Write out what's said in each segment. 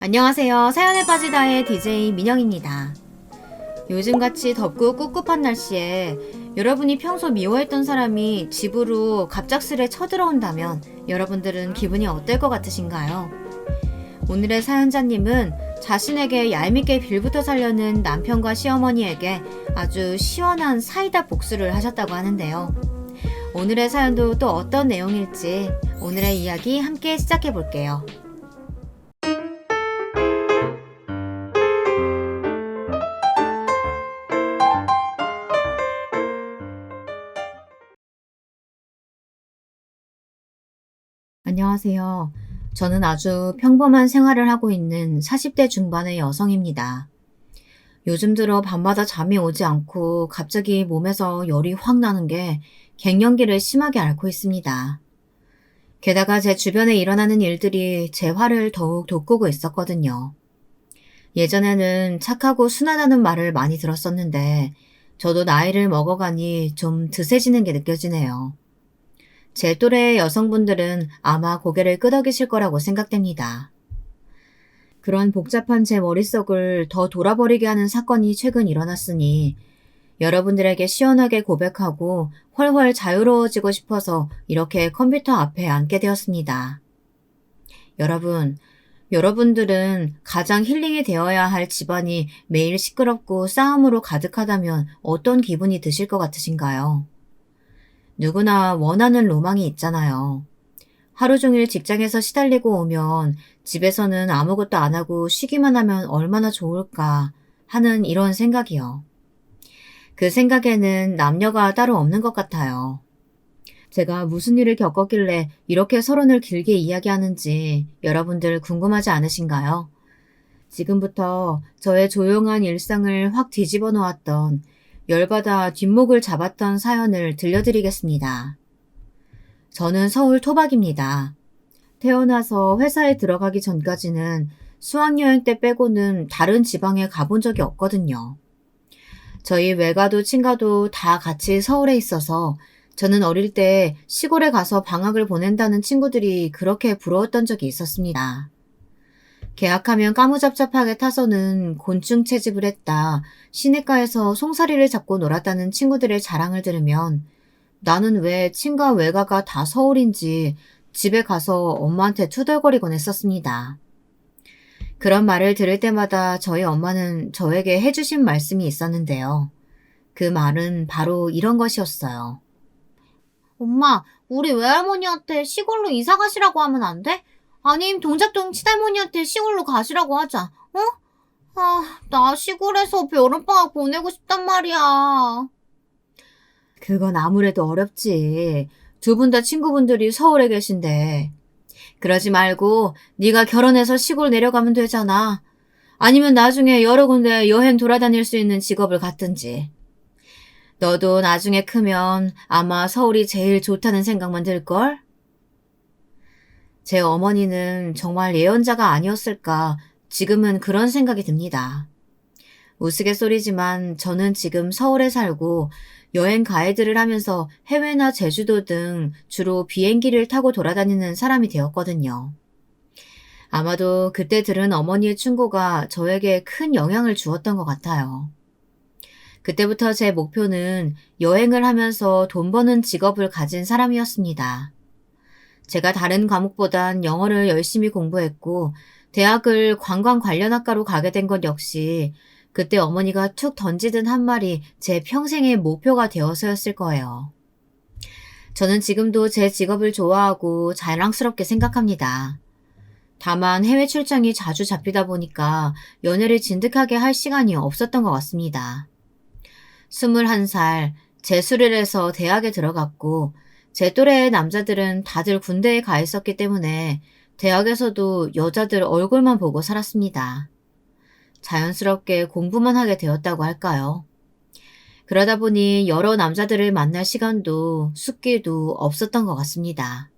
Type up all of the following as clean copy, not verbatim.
안녕하세요. 사연에 빠지다의 DJ 민영입니다. 요즘같이 덥고 꿉꿉한 날씨에 여러분이 평소 미워했던 사람이 집으로 갑작스레 쳐들어온다면 여러분들은 기분이 어떨 것 같으신가요? 오늘의 사연자님은 자신에게 얄밉게 빌부터 살려는 남편과 시어머니에게 아주 시원한 사이다 복수를 하셨다고 하는데요. 오늘의 사연도 또 어떤 내용일지 오늘의 이야기 함께 시작해 볼게요. 안녕하세요. 저는 아주 평범한 생활을 하고 있는 40대 중반의 여성입니다. 요즘 들어 밤마다 잠이 오지 않고 갑자기 몸에서 열이 확 나는 게 갱년기를 심하게 앓고 있습니다. 게다가 제 주변에 일어나는 일들이 제 화를 더욱 돋구고 있었거든요. 예전에는 착하고 순하다는 말을 많이 들었었는데 저도 나이를 먹어가니 좀 드세지는 게 느껴지네요. 제 또래의 여성분들은 아마 고개를 끄덕이실 거라고 생각됩니다. 그런 복잡한 제 머릿속을 더 돌아버리게 하는 사건이 최근 일어났으니 여러분들에게 시원하게 고백하고 훨훨 자유로워지고 싶어서 이렇게 컴퓨터 앞에 앉게 되었습니다. 여러분, 여러분들은 가장 힐링이 되어야 할 집안이 매일 시끄럽고 싸움으로 가득하다면 어떤 기분이 드실 것 같으신가요? 누구나 원하는 로망이 있잖아요. 하루 종일 직장에서 시달리고 오면 집에서는 아무것도 안 하고 쉬기만 하면 얼마나 좋을까 하는 이런 생각이요. 그 생각에는 남녀가 따로 없는 것 같아요. 제가 무슨 일을 겪었길래 이렇게 서론을 길게 이야기하는지 여러분들 궁금하지 않으신가요? 지금부터 저의 조용한 일상을 확 뒤집어 놓았던 열받아 뒷목을 잡았던 사연을 들려드리겠습니다. 저는 서울 토박입니다. 태어나서 회사에 들어가기 전까지는 수학여행 때 빼고는 다른 지방에 가본 적이 없거든요. 저희 외가도 친가도 다 같이 서울에 있어서 저는 어릴 때 시골에 가서 방학을 보낸다는 친구들이 그렇게 부러웠던 적이 있었습니다. 계약하면 까무잡잡하게 타서는 곤충 채집을 했다, 시냇가에서 송사리를 잡고 놀았다는 친구들의 자랑을 들으면 나는 왜 친가 외가가 다 서울인지 집에 가서 엄마한테 투덜거리곤 했었습니다. 그런 말을 들을 때마다 저희 엄마는 저에게 해주신 말씀이 있었는데요. 그 말은 바로 이런 것이었어요. 엄마, 우리 외할머니한테 시골로 이사 가시라고 하면 안 돼? 아님 동작동 친할머니한테 시골로 가시라고 하자. 어? 나 시골에서 여름방학 보내고 싶단 말이야. 그건 아무래도 어렵지. 두 분 다 친구분들이 서울에 계신데. 그러지 말고 네가 결혼해서 시골 내려가면 되잖아. 아니면 나중에 여러 군데 여행 돌아다닐 수 있는 직업을 갖든지. 너도 나중에 크면 아마 서울이 제일 좋다는 생각만 들걸? 제 어머니는 정말 예언자가 아니었을까 지금은 그런 생각이 듭니다. 우스갯소리지만 저는 지금 서울에 살고 여행 가이드를 하면서 해외나 제주도 등 주로 비행기를 타고 돌아다니는 사람이 되었거든요. 아마도 그때 들은 어머니의 충고가 저에게 큰 영향을 주었던 것 같아요. 그때부터 제 목표는 여행을 하면서 돈 버는 직업을 가진 사람이었습니다. 제가 다른 과목보단 영어를 열심히 공부했고 대학을 관광 관련 학과로 가게 된 것 역시 그때 어머니가 툭 던지던 한 말이 제 평생의 목표가 되어서였을 거예요. 저는 지금도 제 직업을 좋아하고 자랑스럽게 생각합니다. 다만 해외 출장이 자주 잡히다 보니까 연애를 진득하게 할 시간이 없었던 것 같습니다. 21살, 재수를 해서 대학에 들어갔고 제 또래의 남자들은 다들 군대에 가 있었기 때문에 대학에서도 여자들 얼굴만 보고 살았습니다. 자연스럽게 공부만 하게 되었다고 할까요? 그러다 보니 여러 남자들을 만날 시간도 숙기도 없었던 것 같습니다.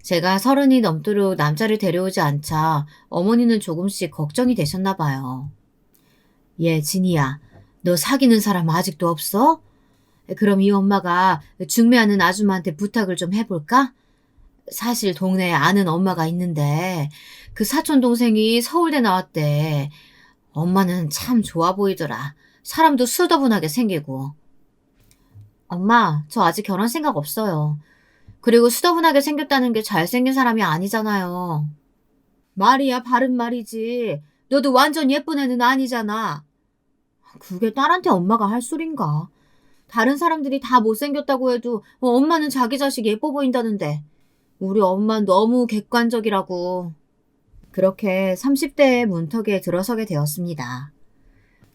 제가 30이 넘도록 남자를 데려오지 않자 어머니는 조금씩 걱정이 되셨나 봐요. 얘 진이야, 너 사귀는 사람 아직도 없어? 그럼 이 엄마가 중매하는 아줌마한테 부탁을 좀 해볼까? 사실 동네에 아는 엄마가 있는데 그 사촌 동생이 서울대 나왔대. 엄마는 참 좋아 보이더라. 사람도 수더분하게 생기고. 엄마, 저 아직 결혼 생각 없어요. 그리고 수더분하게 생겼다는 게 잘생긴 사람이 아니잖아요. 말이야, 바른 말이지. 너도 완전 예쁜 애는 아니잖아. 그게 딸한테 엄마가 할 소린가? 다른 사람들이 다 못생겼다고 해도 엄마는 자기 자식 예뻐 보인다는데 우리 엄마는 너무 객관적이라고. 그렇게 30대의 문턱에 들어서게 되었습니다.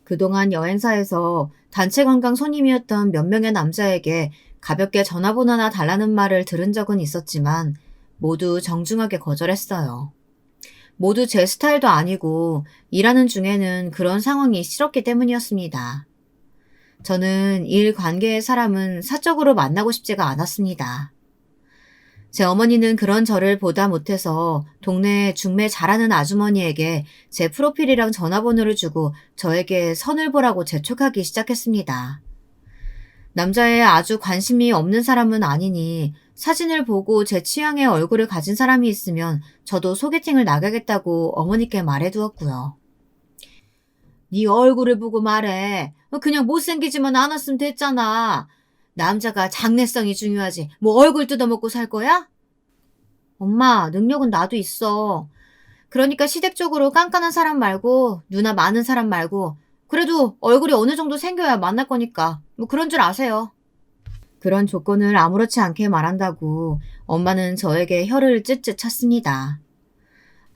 그동안 여행사에서 단체 관광 손님이었던 몇 명의 남자에게 가볍게 전화번호나 달라는 말을 들은 적은 있었지만 모두 정중하게 거절했어요. 모두 제 스타일도 아니고 일하는 중에는 그런 상황이 싫었기 때문이었습니다. 저는 일 관계의 사람은 사적으로 만나고 싶지가 않았습니다. 제 어머니는 그런 저를 보다 못해서 동네 중매 잘하는 아주머니에게 제 프로필이랑 전화번호를 주고 저에게 선을 보라고 재촉하기 시작했습니다. 남자에 아주 관심이 없는 사람은 아니니 사진을 보고 제 취향의 얼굴을 가진 사람이 있으면 저도 소개팅을 나가겠다고 어머니께 말해두었고요. 네 얼굴을 보고 말해. 그냥 못생기지만 않았으면 됐잖아. 남자가 장래성이 중요하지. 뭐 얼굴 뜯어먹고 살 거야? 엄마, 능력은 나도 있어. 그러니까 시댁적으로 깐깐한 사람 말고 누나 많은 사람 말고 그래도 얼굴이 어느 정도 생겨야 만날 거니까 뭐 그런 줄 아세요. 그런 조건을 아무렇지 않게 말한다고 엄마는 저에게 혀를 찢찢 찼습니다.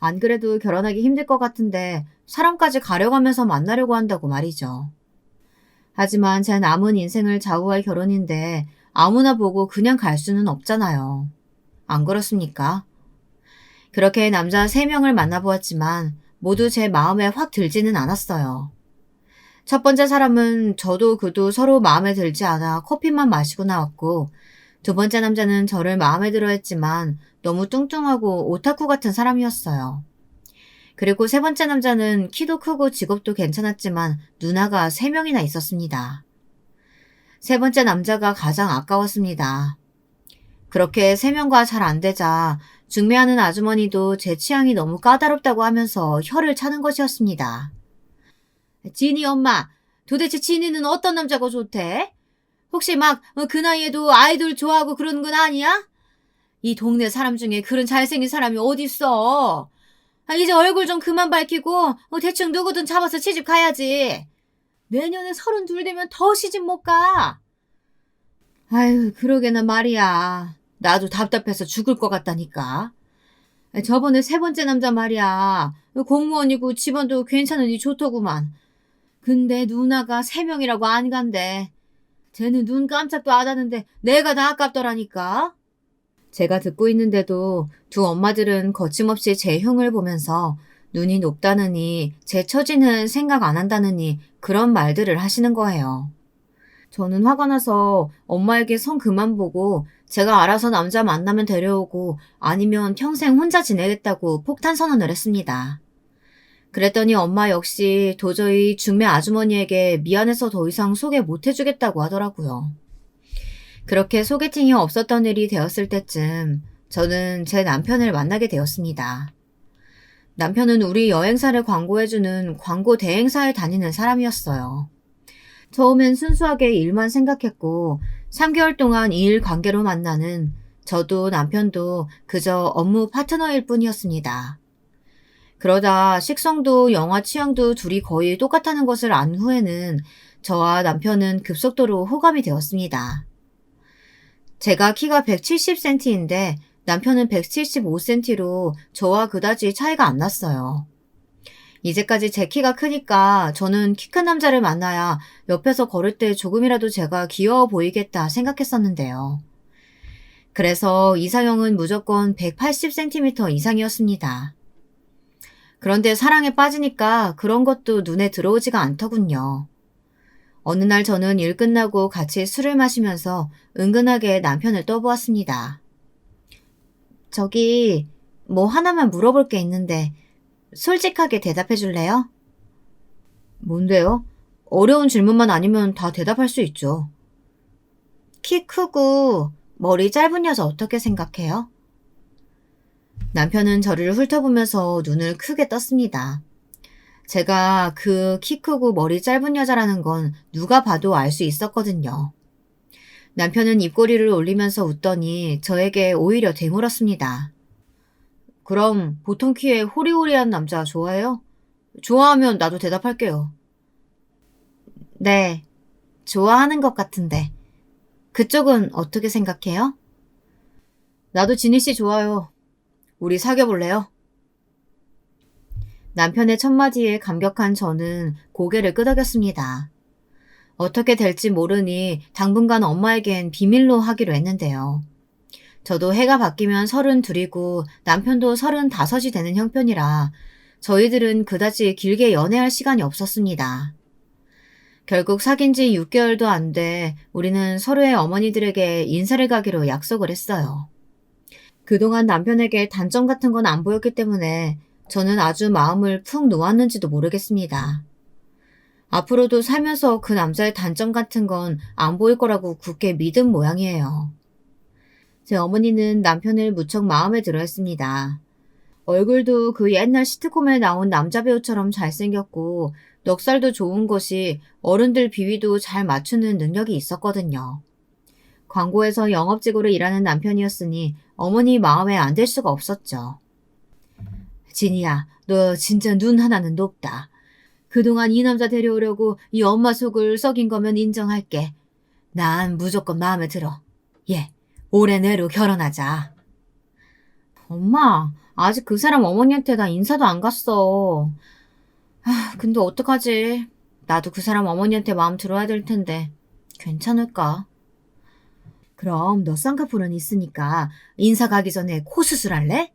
안 그래도 결혼하기 힘들 것 같은데 사람까지 가려가면서 만나려고 한다고 말이죠. 하지만 제 남은 인생을 좌우할 결혼인데 아무나 보고 그냥 갈 수는 없잖아요. 안 그렇습니까? 그렇게 남자 3명을 만나보았지만 모두 제 마음에 확 들지는 않았어요. 첫 번째 사람은 저도 그도 서로 마음에 들지 않아 커피만 마시고 나왔고 두 번째 남자는 저를 마음에 들어 했지만 너무 뚱뚱하고 오타쿠 같은 사람이었어요. 그리고 세 번째 남자는 키도 크고 직업도 괜찮았지만 누나가 3명이나 있었습니다. 세 번째 남자가 가장 아까웠습니다. 그렇게 3명과 잘 안 되자 중매하는 아주머니도 제 취향이 너무 까다롭다고 하면서 혀를 차는 것이었습니다. 지니 엄마, 도대체 지니는 어떤 남자가 좋대? 혹시 막 그 나이에도 아이돌 좋아하고 그러는 건 아니야? 이 동네 사람 중에 그런 잘생긴 사람이 어딨어? 이제 얼굴 좀 그만 밝히고 대충 누구든 잡아서 시집 가야지. 내년에 32 되면 더 시집 못 가. 아유, 그러게나 말이야. 나도 답답해서 죽을 것 같다니까. 저번에 세 번째 남자 말이야. 공무원이고 집안도 괜찮으니 좋더구만. 근데 누나가 3명이라고 안 간대. 쟤는 눈 깜짝도 안 하는데 내가 다 아깝더라니까. 제가 듣고 있는데도 두 엄마들은 거침없이 제 흉을 보면서 눈이 높다느니 제 처지는 생각 안 한다느니 그런 말들을 하시는 거예요. 저는 화가 나서 엄마에게 성 그만 보고 제가 알아서 남자 만나면 데려오고 아니면 평생 혼자 지내겠다고 폭탄 선언을 했습니다. 그랬더니 엄마 역시 도저히 중매 아주머니에게 미안해서 더 이상 소개 못 해주겠다고 하더라고요. 그렇게 소개팅이 없었던 일이 되었을 때쯤 저는 제 남편을 만나게 되었습니다. 남편은 우리 여행사를 광고해주는 광고 대행사에 다니는 사람이었어요. 처음엔 순수하게 일만 생각했고 3개월 동안 이 일 관계로 만나는 저도 남편도 그저 업무 파트너일 뿐이었습니다. 그러다 식성도 영화 취향도 둘이 거의 똑같다는 것을 안 후에는 저와 남편은 급속도로 호감이 되었습니다. 제가 키가 170cm인데 남편은 175cm로 저와 그다지 차이가 안 났어요. 이제까지 제 키가 크니까 저는 키 큰 남자를 만나야 옆에서 걸을 때 조금이라도 제가 귀여워 보이겠다 생각했었는데요. 그래서 이상형은 무조건 180cm 이상이었습니다. 그런데 사랑에 빠지니까 그런 것도 눈에 들어오지가 않더군요. 어느 날 저는 일 끝나고 같이 술을 마시면서 은근하게 남편을 떠보았습니다. 저기 뭐 하나만 물어볼 게 있는데 솔직하게 대답해 줄래요? 뭔데요? 어려운 질문만 아니면 다 대답할 수 있죠. 키 크고 머리 짧은 여자 어떻게 생각해요? 남편은 저를 훑어보면서 눈을 크게 떴습니다. 제가 그 키 크고 머리 짧은 여자라는 건 누가 봐도 알 수 있었거든요. 남편은 입꼬리를 올리면서 웃더니 저에게 오히려 되물었습니다. 그럼 보통 키에 호리호리한 남자 좋아해요? 좋아하면 나도 대답할게요. 네, 좋아하는 것 같은데. 그쪽은 어떻게 생각해요? 나도 지니 씨 좋아요. 우리 사귀어 볼래요? 남편의 첫마디에 감격한 저는 고개를 끄덕였습니다. 어떻게 될지 모르니 당분간 엄마에겐 비밀로 하기로 했는데요. 저도 해가 바뀌면 32이고 남편도 35이 되는 형편이라 저희들은 그다지 길게 연애할 시간이 없었습니다. 결국 사귄 지 6개월도 안 돼 우리는 서로의 어머니들에게 인사를 가기로 약속을 했어요. 그동안 남편에게 단점 같은 건 안 보였기 때문에 저는 아주 마음을 푹 놓았는지도 모르겠습니다. 앞으로도 살면서 그 남자의 단점 같은 건 안 보일 거라고 굳게 믿은 모양이에요. 제 어머니는 남편을 무척 마음에 들어 했습니다. 얼굴도 그 옛날 시트콤에 나온 남자 배우처럼 잘생겼고 넉살도 좋은 것이 어른들 비위도 잘 맞추는 능력이 있었거든요. 광고에서 영업직으로 일하는 남편이었으니 어머니 마음에 안 들 수가 없었죠. 진이야, 너 진짜 눈 하나는 높다. 그동안 이 남자 데려오려고 이 엄마 속을 썩인 거면 인정할게. 난 무조건 마음에 들어. 예, 올해 내로 결혼하자. 엄마, 아직 그 사람 어머니한테 나 인사도 안 갔어. 근데 어떡하지? 나도 그 사람 어머니한테 마음 들어야 될 텐데. 괜찮을까? 그럼 너 쌍꺼풀은 있으니까 인사 가기 전에 코 수술할래?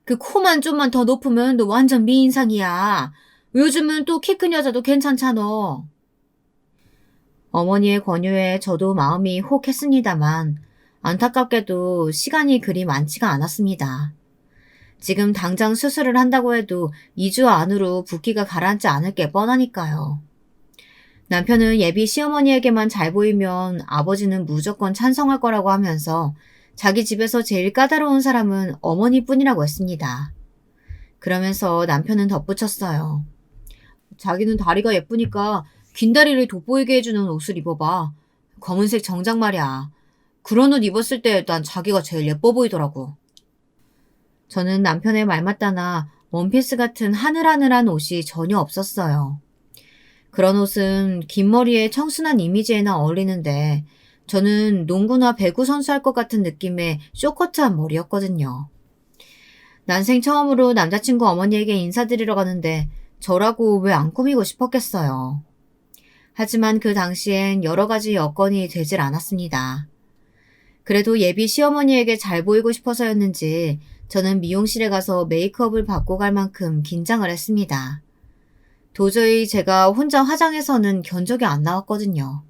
그 코만 좀만 더 높으면 너 완전 미인상이야. 요즘은 또 키 큰 여자도 괜찮잖아. 어머니의 권유에 저도 마음이 혹했습니다만 안타깝게도 시간이 그리 많지가 않았습니다. 지금 당장 수술을 한다고 해도 2주 안으로 붓기가 가라앉지 않을 게 뻔하니까요. 남편은 예비 시어머니에게만 잘 보이면 아버지는 무조건 찬성할 거라고 하면서 자기 집에서 제일 까다로운 사람은 어머니뿐이라고 했습니다. 그러면서 남편은 덧붙였어요. 자기는 다리가 예쁘니까 긴 다리를 돋보이게 해주는 옷을 입어봐. 검은색 정장 말이야. 그런 옷 입었을 때 난 자기가 제일 예뻐 보이더라고. 저는 남편의 말 맞다나 원피스 같은 하늘하늘한 옷이 전혀 없었어요. 그런 옷은 긴 머리에 청순한 이미지에나 어울리는데 저는 농구나 배구 선수 할 것 같은 느낌의 쇼커트한 머리였거든요. 난생 처음으로 남자친구 어머니에게 인사드리러 가는데 저라고 왜 안 꾸미고 싶었겠어요. 하지만 그 당시엔 여러 가지 여건이 되질 않았습니다. 그래도 예비 시어머니에게 잘 보이고 싶어서였는지 저는 미용실에 가서 메이크업을 받고 갈 만큼 긴장을 했습니다. 도저히 제가 혼자 화장해서는 견적이 안 나왔거든요.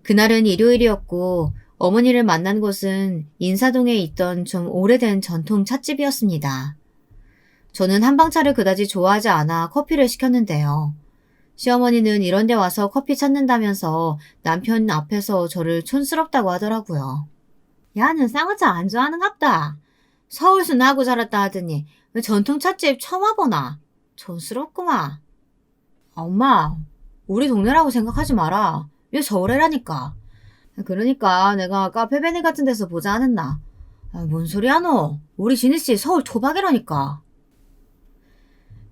그날은 일요일이었고 어머니를 만난 곳은 인사동에 있던 좀 오래된 전통 찻집이었습니다. 저는 한방차를 그다지 좋아하지 않아 커피를 시켰는데요. 시어머니는 이런 데 와서 커피 찾는다면서 남편 앞에서 저를 촌스럽다고 하더라고요. 야는 쌍화차 안 좋아하는갑다. 서울서 나고 자랐다 하더니 왜 전통 찻집 처음 와보나. 촌스럽구만. 엄마, 우리 동네라고 생각하지 마라. 얘 서울애라니까. 그러니까 내가 카페베네 같은 데서 보자 않았나. 뭔 소리야 너. 우리 지니씨 서울 토박이라니까.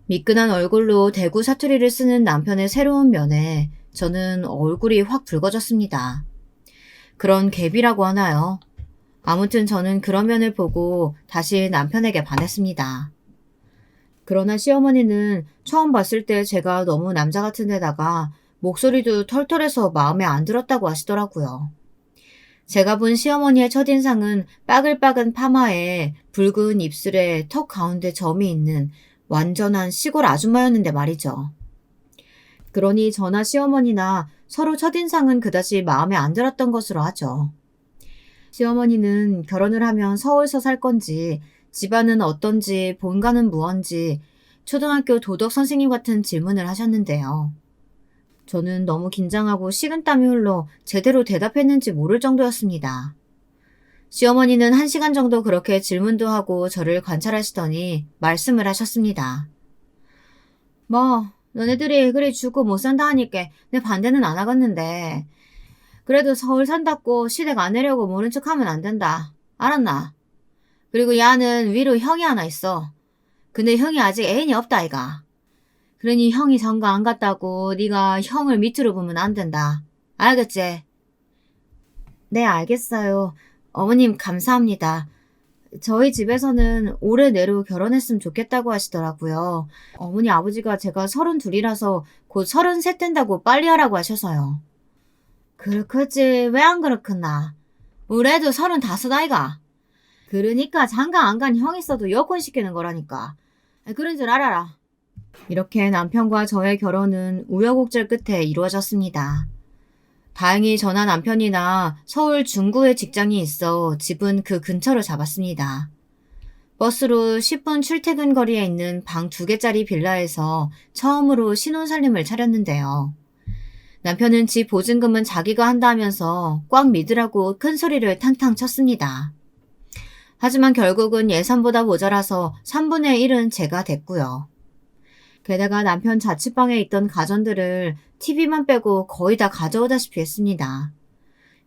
미끈한 얼굴로 대구 사투리를 쓰는 남편의 새로운 면에 저는 얼굴이 확 붉어졌습니다. 그런 갭이라고 하나요? 아무튼 저는 그런 면을 보고 다시 남편에게 반했습니다. 그러나 시어머니는 처음 봤을 때 제가 너무 남자 같은 데다가 목소리도 털털해서 마음에 안 들었다고 하시더라고요. 제가 본 시어머니의 첫인상은 빠글빠근 파마에 붉은 입술에 턱 가운데 점이 있는 완전한 시골 아줌마였는데 말이죠. 그러니 저나 시어머니나 서로 첫인상은 그다지 마음에 안 들었던 것으로 하죠. 시어머니는 결혼을 하면 서울서 살 건지, 집안은 어떤지, 본가는 무언지, 초등학교 도덕 선생님 같은 질문을 하셨는데요. 저는 너무 긴장하고 식은땀이 흘러 제대로 대답했는지 모를 정도였습니다. 시어머니는 1시간 정도 그렇게 질문도 하고 저를 관찰하시더니 말씀을 하셨습니다. 뭐 너네들이 그리 죽고 못 산다 하니까 내 반대는 안 하겠는데 그래도 서울 산다고 시댁 안 내려고 모른 척하면 안 된다. 알았나? 그리고 야는 위로 형이 하나 있어. 근데 형이 아직 애인이 없다 아이가. 그러니 형이 장가 안 갔다고 네가 형을 밑으로 보면 안 된다. 알겠지? 네, 알겠어요. 어머님 감사합니다. 저희 집에서는 올해 내로 결혼했으면 좋겠다고 하시더라고요. 어머니 아버지가 제가 32이라서 곧 33 된다고 빨리 하라고 하셔서요. 그렇겠지. 왜 안 그렇겠나. 우리 애도 35 아이가. 그러니까 장가 안 간 형 있어도 여권시키는 거라니까. 그런 줄 알아라. 이렇게 남편과 저의 결혼은 우여곡절 끝에 이루어졌습니다. 다행히 저나 남편이나 서울 중구에 직장이 있어 집은 그 근처로 잡았습니다. 버스로 10분 출퇴근 거리에 있는 방 2개짜리 빌라에서 처음으로 신혼살림을 차렸는데요. 남편은 집 보증금은 자기가 한다면서 꽉 믿으라고 큰 소리를 탕탕 쳤습니다. 하지만 결국은 예산보다 모자라서 3분의 1은 제가 됐고요. 게다가 남편 자취방에 있던 가전들을 TV만 빼고 거의 다 가져오다시피 했습니다.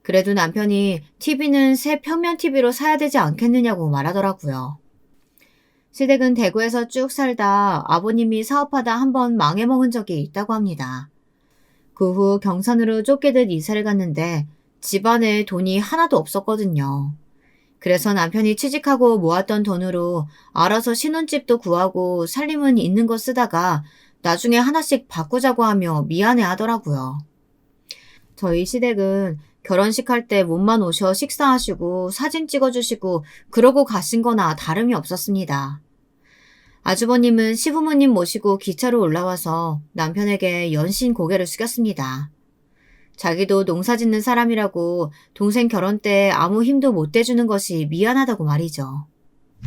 그래도 남편이 TV는 새 평면 TV로 사야 되지 않겠느냐고 말하더라고요. 시댁은 대구에서 쭉 살다 아버님이 사업하다 한번 망해먹은 적이 있다고 합니다. 그 후 경산으로 쫓기듯 이사를 갔는데 집안에 돈이 하나도 없었거든요. 그래서 남편이 취직하고 모았던 돈으로 알아서 신혼집도 구하고 살림은 있는 거 쓰다가 나중에 하나씩 바꾸자고 하며 미안해 하더라고요. 저희 시댁은 결혼식 할 때 몸만 오셔 식사하시고 사진 찍어주시고 그러고 가신 거나 다름이 없었습니다. 아주버님은 시부모님 모시고 기차로 올라와서 남편에게 연신 고개를 숙였습니다. 자기도 농사 짓는 사람이라고 동생 결혼 때 아무 힘도 못 대주는 것이 미안하다고 말이죠.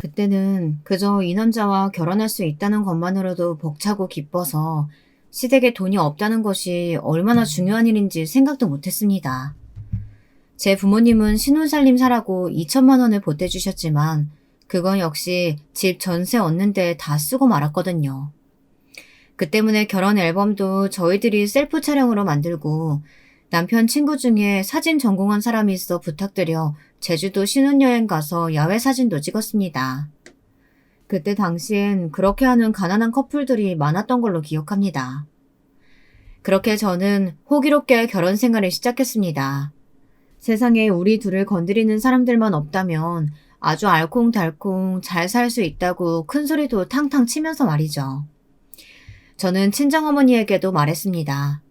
그때는 그저 이 남자와 결혼할 수 있다는 것만으로도 벅차고 기뻐서 시댁에 돈이 없다는 것이 얼마나 중요한 일인지 생각도 못했습니다. 제 부모님은 신혼살림 사라고 2천만 원을 보태주셨지만 그건 역시 집 전세 얻는데 다 쓰고 말았거든요. 그 때문에 결혼 앨범도 저희들이 셀프 촬영으로 만들고 남편 친구 중에 사진 전공한 사람이 있어 부탁드려 제주도 신혼여행 가서 야외 사진도 찍었습니다. 그때 당시엔 그렇게 하는 가난한 커플들이 많았던 걸로 기억합니다. 그렇게 저는 호기롭게 결혼 생활을 시작했습니다. 세상에 우리 둘을 건드리는 사람들만 없다면 아주 알콩달콩 잘 살 수 있다고 큰 소리도 탕탕 치면서 말이죠. 저는 친정어머니에게도 말했습니다.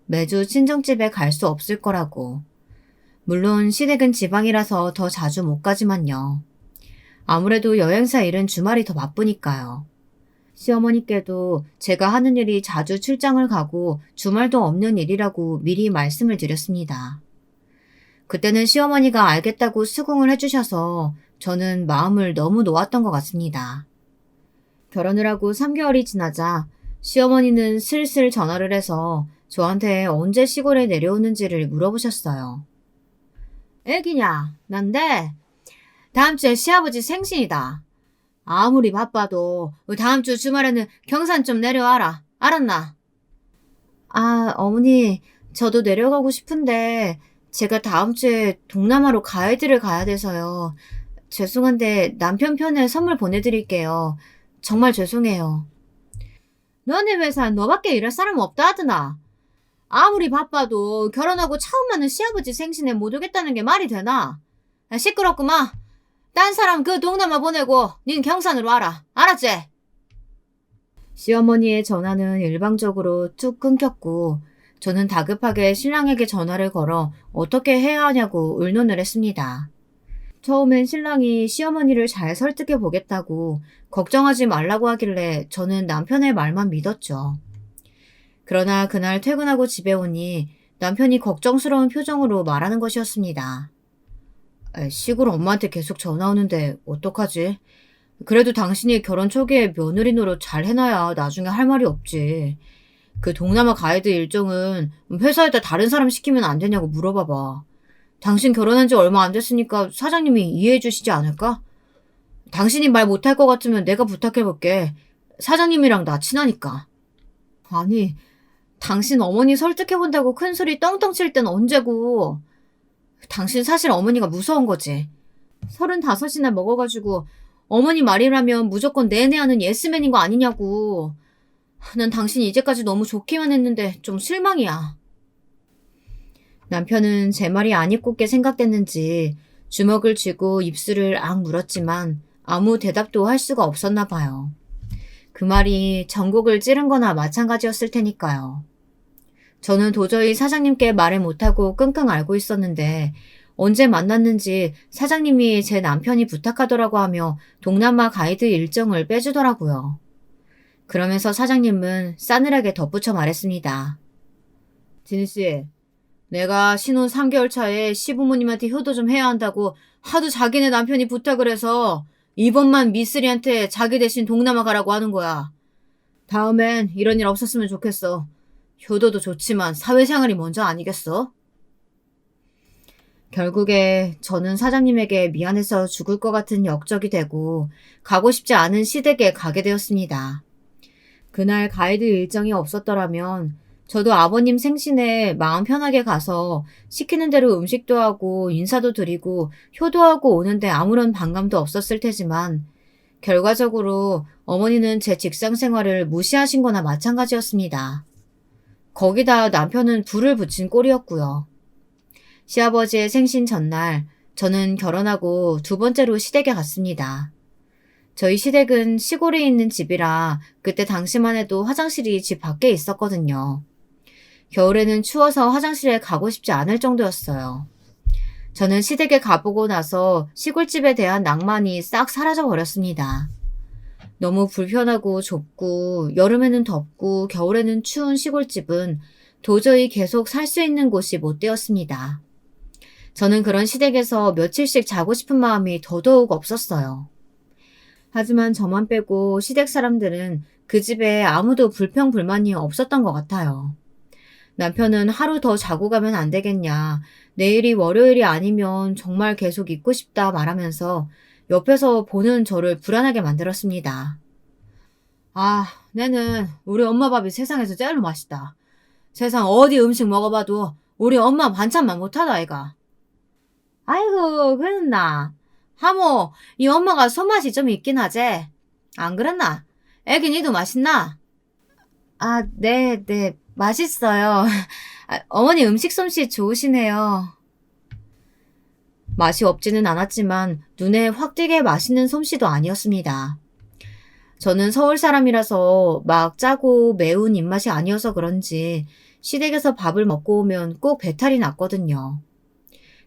매주 친정집에 갈 수 없을 거라고. 물론 시댁은 지방이라서 더 자주 못 가지만요. 아무래도 여행사 일은 주말이 더 바쁘니까요. 시어머니께도 제가 하는 일이 자주 출장을 가고 주말도 없는 일이라고 미리 말씀을 드렸습니다. 그때는 시어머니가 알겠다고 수긍을 해주셔서 저는 마음을 너무 놓았던 것 같습니다. 결혼을 하고 3개월이 지나자 시어머니는 슬슬 전화를 해서 저한테 언제 시골에 내려오는지를 물어보셨어요. 애기냐? 난데 다음 주에 시아버지 생신이다. 아무리 바빠도 다음 주 주말에는 경산 좀 내려와라. 알았나? 아, 어머니, 저도 내려가고 싶은데 제가 다음 주에 동남아로 가이드를 가야 돼서요. 죄송한데 남편 편에 선물 보내드릴게요. 정말 죄송해요. 너네 회사에 너밖에 일할 사람 없다 하더나. 아무리 바빠도 결혼하고 처음 맞는 시아버지 생신에 못 오겠다는 게 말이 되나? 시끄럽구만. 딴 사람 그 동남아 보내고 닌 경산으로 와라. 알았지? 시어머니의 전화는 일방적으로 쭉 끊겼고 저는 다급하게 신랑에게 전화를 걸어 어떻게 해야 하냐고 의논을 했습니다. 처음엔 신랑이 시어머니를 잘 설득해 보겠다고 걱정하지 말라고 하길래 저는 남편의 말만 믿었죠. 그러나 그날 퇴근하고 집에 오니 남편이 걱정스러운 표정으로 말하는 것이었습니다. 시골 엄마한테 계속 전화 오는데 어떡하지? 그래도 당신이 결혼 초기에 며느리 노릇 잘 해놔야 나중에 할 말이 없지. 그 동남아 가이드 일정은 회사에다 다른 사람 시키면 안 되냐고 물어봐봐. 당신 결혼한 지 얼마 안 됐으니까 사장님이 이해해 주시지 않을까? 당신이 말 못할 것 같으면 내가 부탁해볼게. 사장님이랑 나 친하니까. 아니, 당신 어머니 설득해본다고 큰소리 떵떵 칠 땐 언제고. 당신 사실 어머니가 무서운 거지. 35이나 먹어가지고 어머니 말이라면 무조건 내내 하는 예스맨인 거 아니냐고. 난 당신이 이제까지 너무 좋기만 했는데 좀 실망이야. 남편은 제 말이 안 입곱게 생각됐는지 주먹을 쥐고 입술을 악 물었지만 아무 대답도 할 수가 없었나 봐요. 그 말이 전곡을 찌른 거나 마찬가지였을 테니까요. 저는 도저히 사장님께 말을 못하고 끙끙 앓고 있었는데 언제 만났는지 사장님이 제 남편이 부탁하더라고 하며 동남아 가이드 일정을 빼주더라고요. 그러면서 사장님은 싸늘하게 덧붙여 말했습니다. 진희씨, 내가 신혼 3개월 차에 시부모님한테 효도 좀 해야 한다고 하도 자기네 남편이 부탁을 해서 이번만 미쓰리한테 자기 대신 동남아 가라고 하는 거야. 다음엔 이런 일 없었으면 좋겠어. 효도도 좋지만 사회생활이 먼저 아니겠어? 결국에 저는 사장님에게 미안해서 죽을 것 같은 역적이 되고 가고 싶지 않은 시댁에 가게 되었습니다. 그날 가이드 일정이 없었더라면 저도 아버님 생신에 마음 편하게 가서 시키는 대로 음식도 하고 인사도 드리고 효도하고 오는데 아무런 반감도 없었을 테지만 결과적으로 어머니는 제 직장 생활을 무시하신 거나 마찬가지였습니다. 거기다 남편은 불을 붙인 꼴이었고요. 시아버지의 생신 전날 저는 결혼하고 두 번째로 시댁에 갔습니다. 저희 시댁은 시골에 있는 집이라 그때 당시만 해도 화장실이 집 밖에 있었거든요. 겨울에는 추워서 화장실에 가고 싶지 않을 정도였어요. 저는 시댁에 가보고 나서 시골집에 대한 낭만이 싹 사라져 버렸습니다. 너무 불편하고 좁고 여름에는 덥고 겨울에는 추운 시골집은 도저히 계속 살 수 있는 곳이 못 되었습니다. 저는 그런 시댁에서 며칠씩 자고 싶은 마음이 더더욱 없었어요. 하지만 저만 빼고 시댁 사람들은 그 집에 아무도 불평불만이 없었던 것 같아요. 남편은 하루 더 자고 가면 안 되겠냐, 내일이 월요일이 아니면 정말 계속 있고 싶다 말하면서 옆에서 보는 저를 불안하게 만들었습니다. 아, 내는 우리 엄마 밥이 세상에서 제일로 맛있다. 세상 어디 음식 먹어봐도 우리 엄마 반찬만 못하다 아이가. 아이고, 그랬나. 하모, 이 엄마가 손맛이 좀 있긴 하지. 안 그랬나? 애기 니도 맛있나? 아, 네, 맛있어요. 어머니 음식 솜씨 좋으시네요. 맛이 없지는 않았지만 눈에 확 띄게 맛있는 솜씨도 아니었습니다. 저는 서울 사람이라서 막 짜고 매운 입맛이 아니어서 그런지 시댁에서 밥을 먹고 오면 꼭 배탈이 났거든요.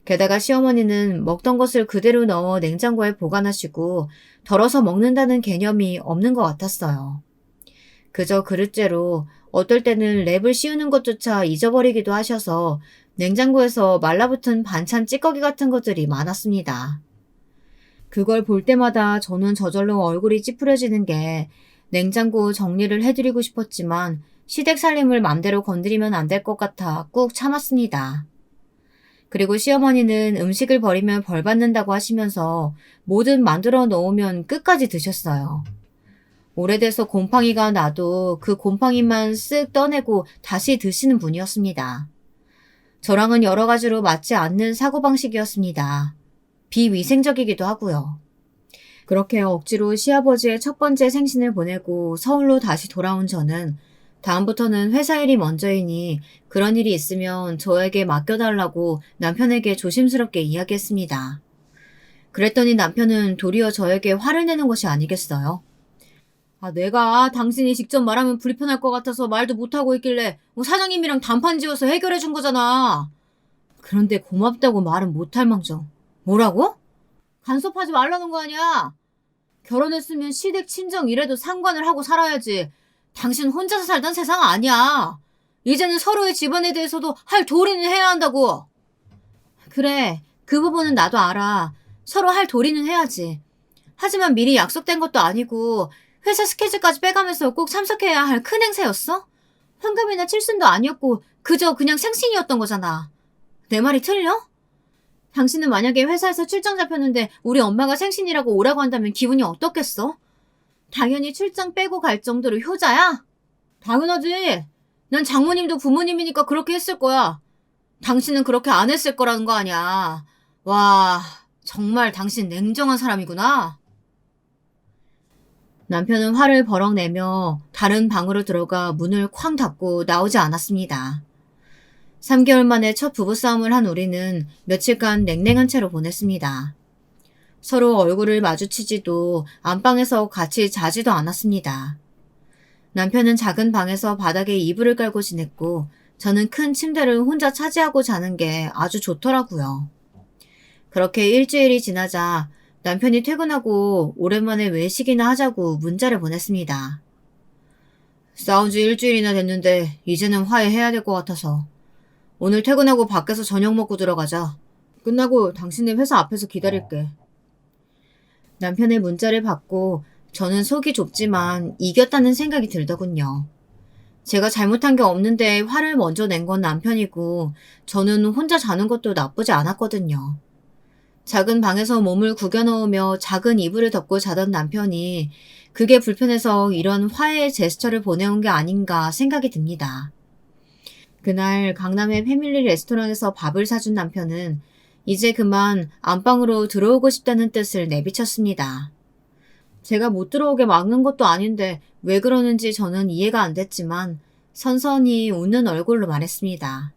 게다가 시어머니는 먹던 것을 그대로 넣어 냉장고에 보관하시고 덜어서 먹는다는 개념이 없는 것 같았어요. 그저 그릇째로 어떨 때는 랩을 씌우는 것조차 잊어버리기도 하셔서 냉장고에서 말라붙은 반찬 찌꺼기 같은 것들이 많았습니다. 그걸 볼 때마다 저는 저절로 얼굴이 찌푸려지는 게 냉장고 정리를 해드리고 싶었지만 시댁 살림을 맘대로 건드리면 안 될 것 같아 꾹 참았습니다. 그리고 시어머니는 음식을 버리면 벌 받는다고 하시면서 뭐든 만들어 놓으면 끝까지 드셨어요. 오래돼서 곰팡이가 나도 그 곰팡이만 쓱 떠내고 다시 드시는 분이었습니다. 저랑은 여러 가지로 맞지 않는 사고방식이었습니다. 비위생적이기도 하고요. 그렇게 억지로 시아버지의 첫 번째 생신을 보내고 서울로 다시 돌아온 저는 다음부터는 회사 일이 먼저이니 그런 일이 있으면 저에게 맡겨달라고 남편에게 조심스럽게 이야기했습니다. 그랬더니 남편은 도리어 저에게 화를 내는 것이 아니겠어요? 아, 내가 당신이 직접 말하면 불편할 것 같아서 말도 못하고 있길래 사장님이랑 단판 지어서 해결해 준 거잖아. 그런데 고맙다고 말은 못할 망정. 뭐라고? 간섭하지 말라는 거 아니야. 결혼했으면 시댁 친정 이래도 상관을 하고 살아야지. 당신 혼자서 살던 세상 아니야. 이제는 서로의 집안에 대해서도 할 도리는 해야 한다고. 그래, 그 부분은 나도 알아. 서로 할 도리는 해야지. 하지만 미리 약속된 것도 아니고 회사 스케줄까지 빼가면서 꼭 참석해야 할 큰 행사였어? 환갑이나 칠순도 아니었고 그저 그냥 생신이었던 거잖아. 내 말이 틀려? 당신은 만약에 회사에서 출장 잡혔는데 우리 엄마가 생신이라고 오라고 한다면 기분이 어떻겠어? 당연히 출장 빼고 갈 정도로 효자야? 당연하지. 난 장모님도 부모님이니까 그렇게 했을 거야. 당신은 그렇게 안 했을 거라는 거 아니야. 와, 정말 당신 냉정한 사람이구나. 남편은 화를 버럭 내며 다른 방으로 들어가 문을 쾅 닫고 나오지 않았습니다. 3개월 만에 첫 부부싸움을 한 우리는 며칠간 냉랭한 채로 보냈습니다. 서로 얼굴을 마주치지도 안방에서 같이 자지도 않았습니다. 남편은 작은 방에서 바닥에 이불을 깔고 지냈고 저는 큰 침대를 혼자 차지하고 자는 게 아주 좋더라고요. 그렇게 일주일이 지나자 남편이 퇴근하고 오랜만에 외식이나 하자고 문자를 보냈습니다. 싸운 지 일주일이나 됐는데 이제는 화해해야 될 것 같아서 오늘 퇴근하고 밖에서 저녁 먹고 들어가자. 끝나고 당신네 회사 앞에서 기다릴게. 남편의 문자를 받고 저는 속이 좁지만 이겼다는 생각이 들더군요. 제가 잘못한 게 없는데 화를 먼저 낸 건 남편이고 저는 혼자 자는 것도 나쁘지 않았거든요. 작은 방에서 몸을 구겨 넣으며 작은 이불을 덮고 자던 남편이 그게 불편해서 이런 화해의 제스처를 보내온 게 아닌가 생각이 듭니다. 그날 강남의 패밀리 레스토랑에서 밥을 사준 남편은 이제 그만 안방으로 들어오고 싶다는 뜻을 내비쳤습니다. 제가 못 들어오게 막는 것도 아닌데 왜 그러는지 저는 이해가 안 됐지만 선선히 웃는 얼굴로 말했습니다.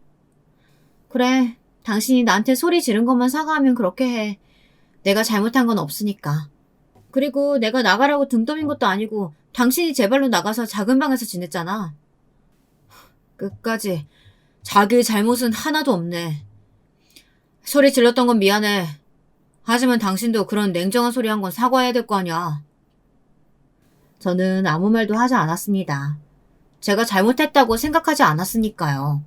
그래, 당신이 나한테 소리 지른 것만 사과하면 그렇게 해. 내가 잘못한 건 없으니까. 그리고 내가 나가라고 등 떠민 것도 아니고 당신이 제 발로 나가서 작은 방에서 지냈잖아. 끝까지 자기 잘못은 하나도 없네. 소리 질렀던 건 미안해. 하지만 당신도 그런 냉정한 소리 한 건 사과해야 될 거 아니야. 저는 아무 말도 하지 않았습니다. 제가 잘못했다고 생각하지 않았으니까요.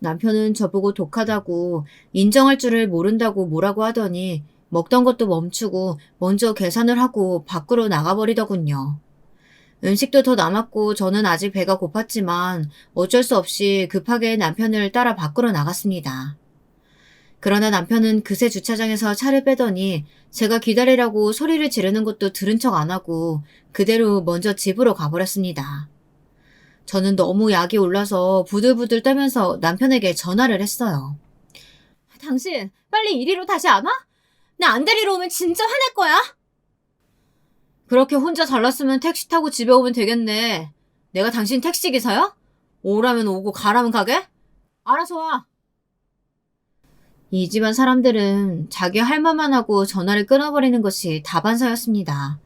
남편은 저보고 독하다고 인정할 줄을 모른다고 뭐라고 하더니 먹던 것도 멈추고 먼저 계산을 하고 밖으로 나가버리더군요. 음식도 더 남았고 저는 아직 배가 고팠지만 어쩔 수 없이 급하게 남편을 따라 밖으로 나갔습니다. 그러나 남편은 그새 주차장에서 차를 빼더니 제가 기다리라고 소리를 지르는 것도 들은 척 안 하고 그대로 먼저 집으로 가버렸습니다. 저는 너무 약이 올라서 부들부들 떨면서 남편에게 전화를 했어요. 당신 빨리 이리로 다시 안 와? 나 안 데리러 오면 진짜 화낼 거야. 그렇게 혼자 잘났으면 택시 타고 집에 오면 되겠네. 내가 당신 택시기사야? 오라면 오고 가라면 가게? 알아서 와. 이 집안 사람들은 자기 할 말만 하고 전화를 끊어버리는 것이 다반사였습니다.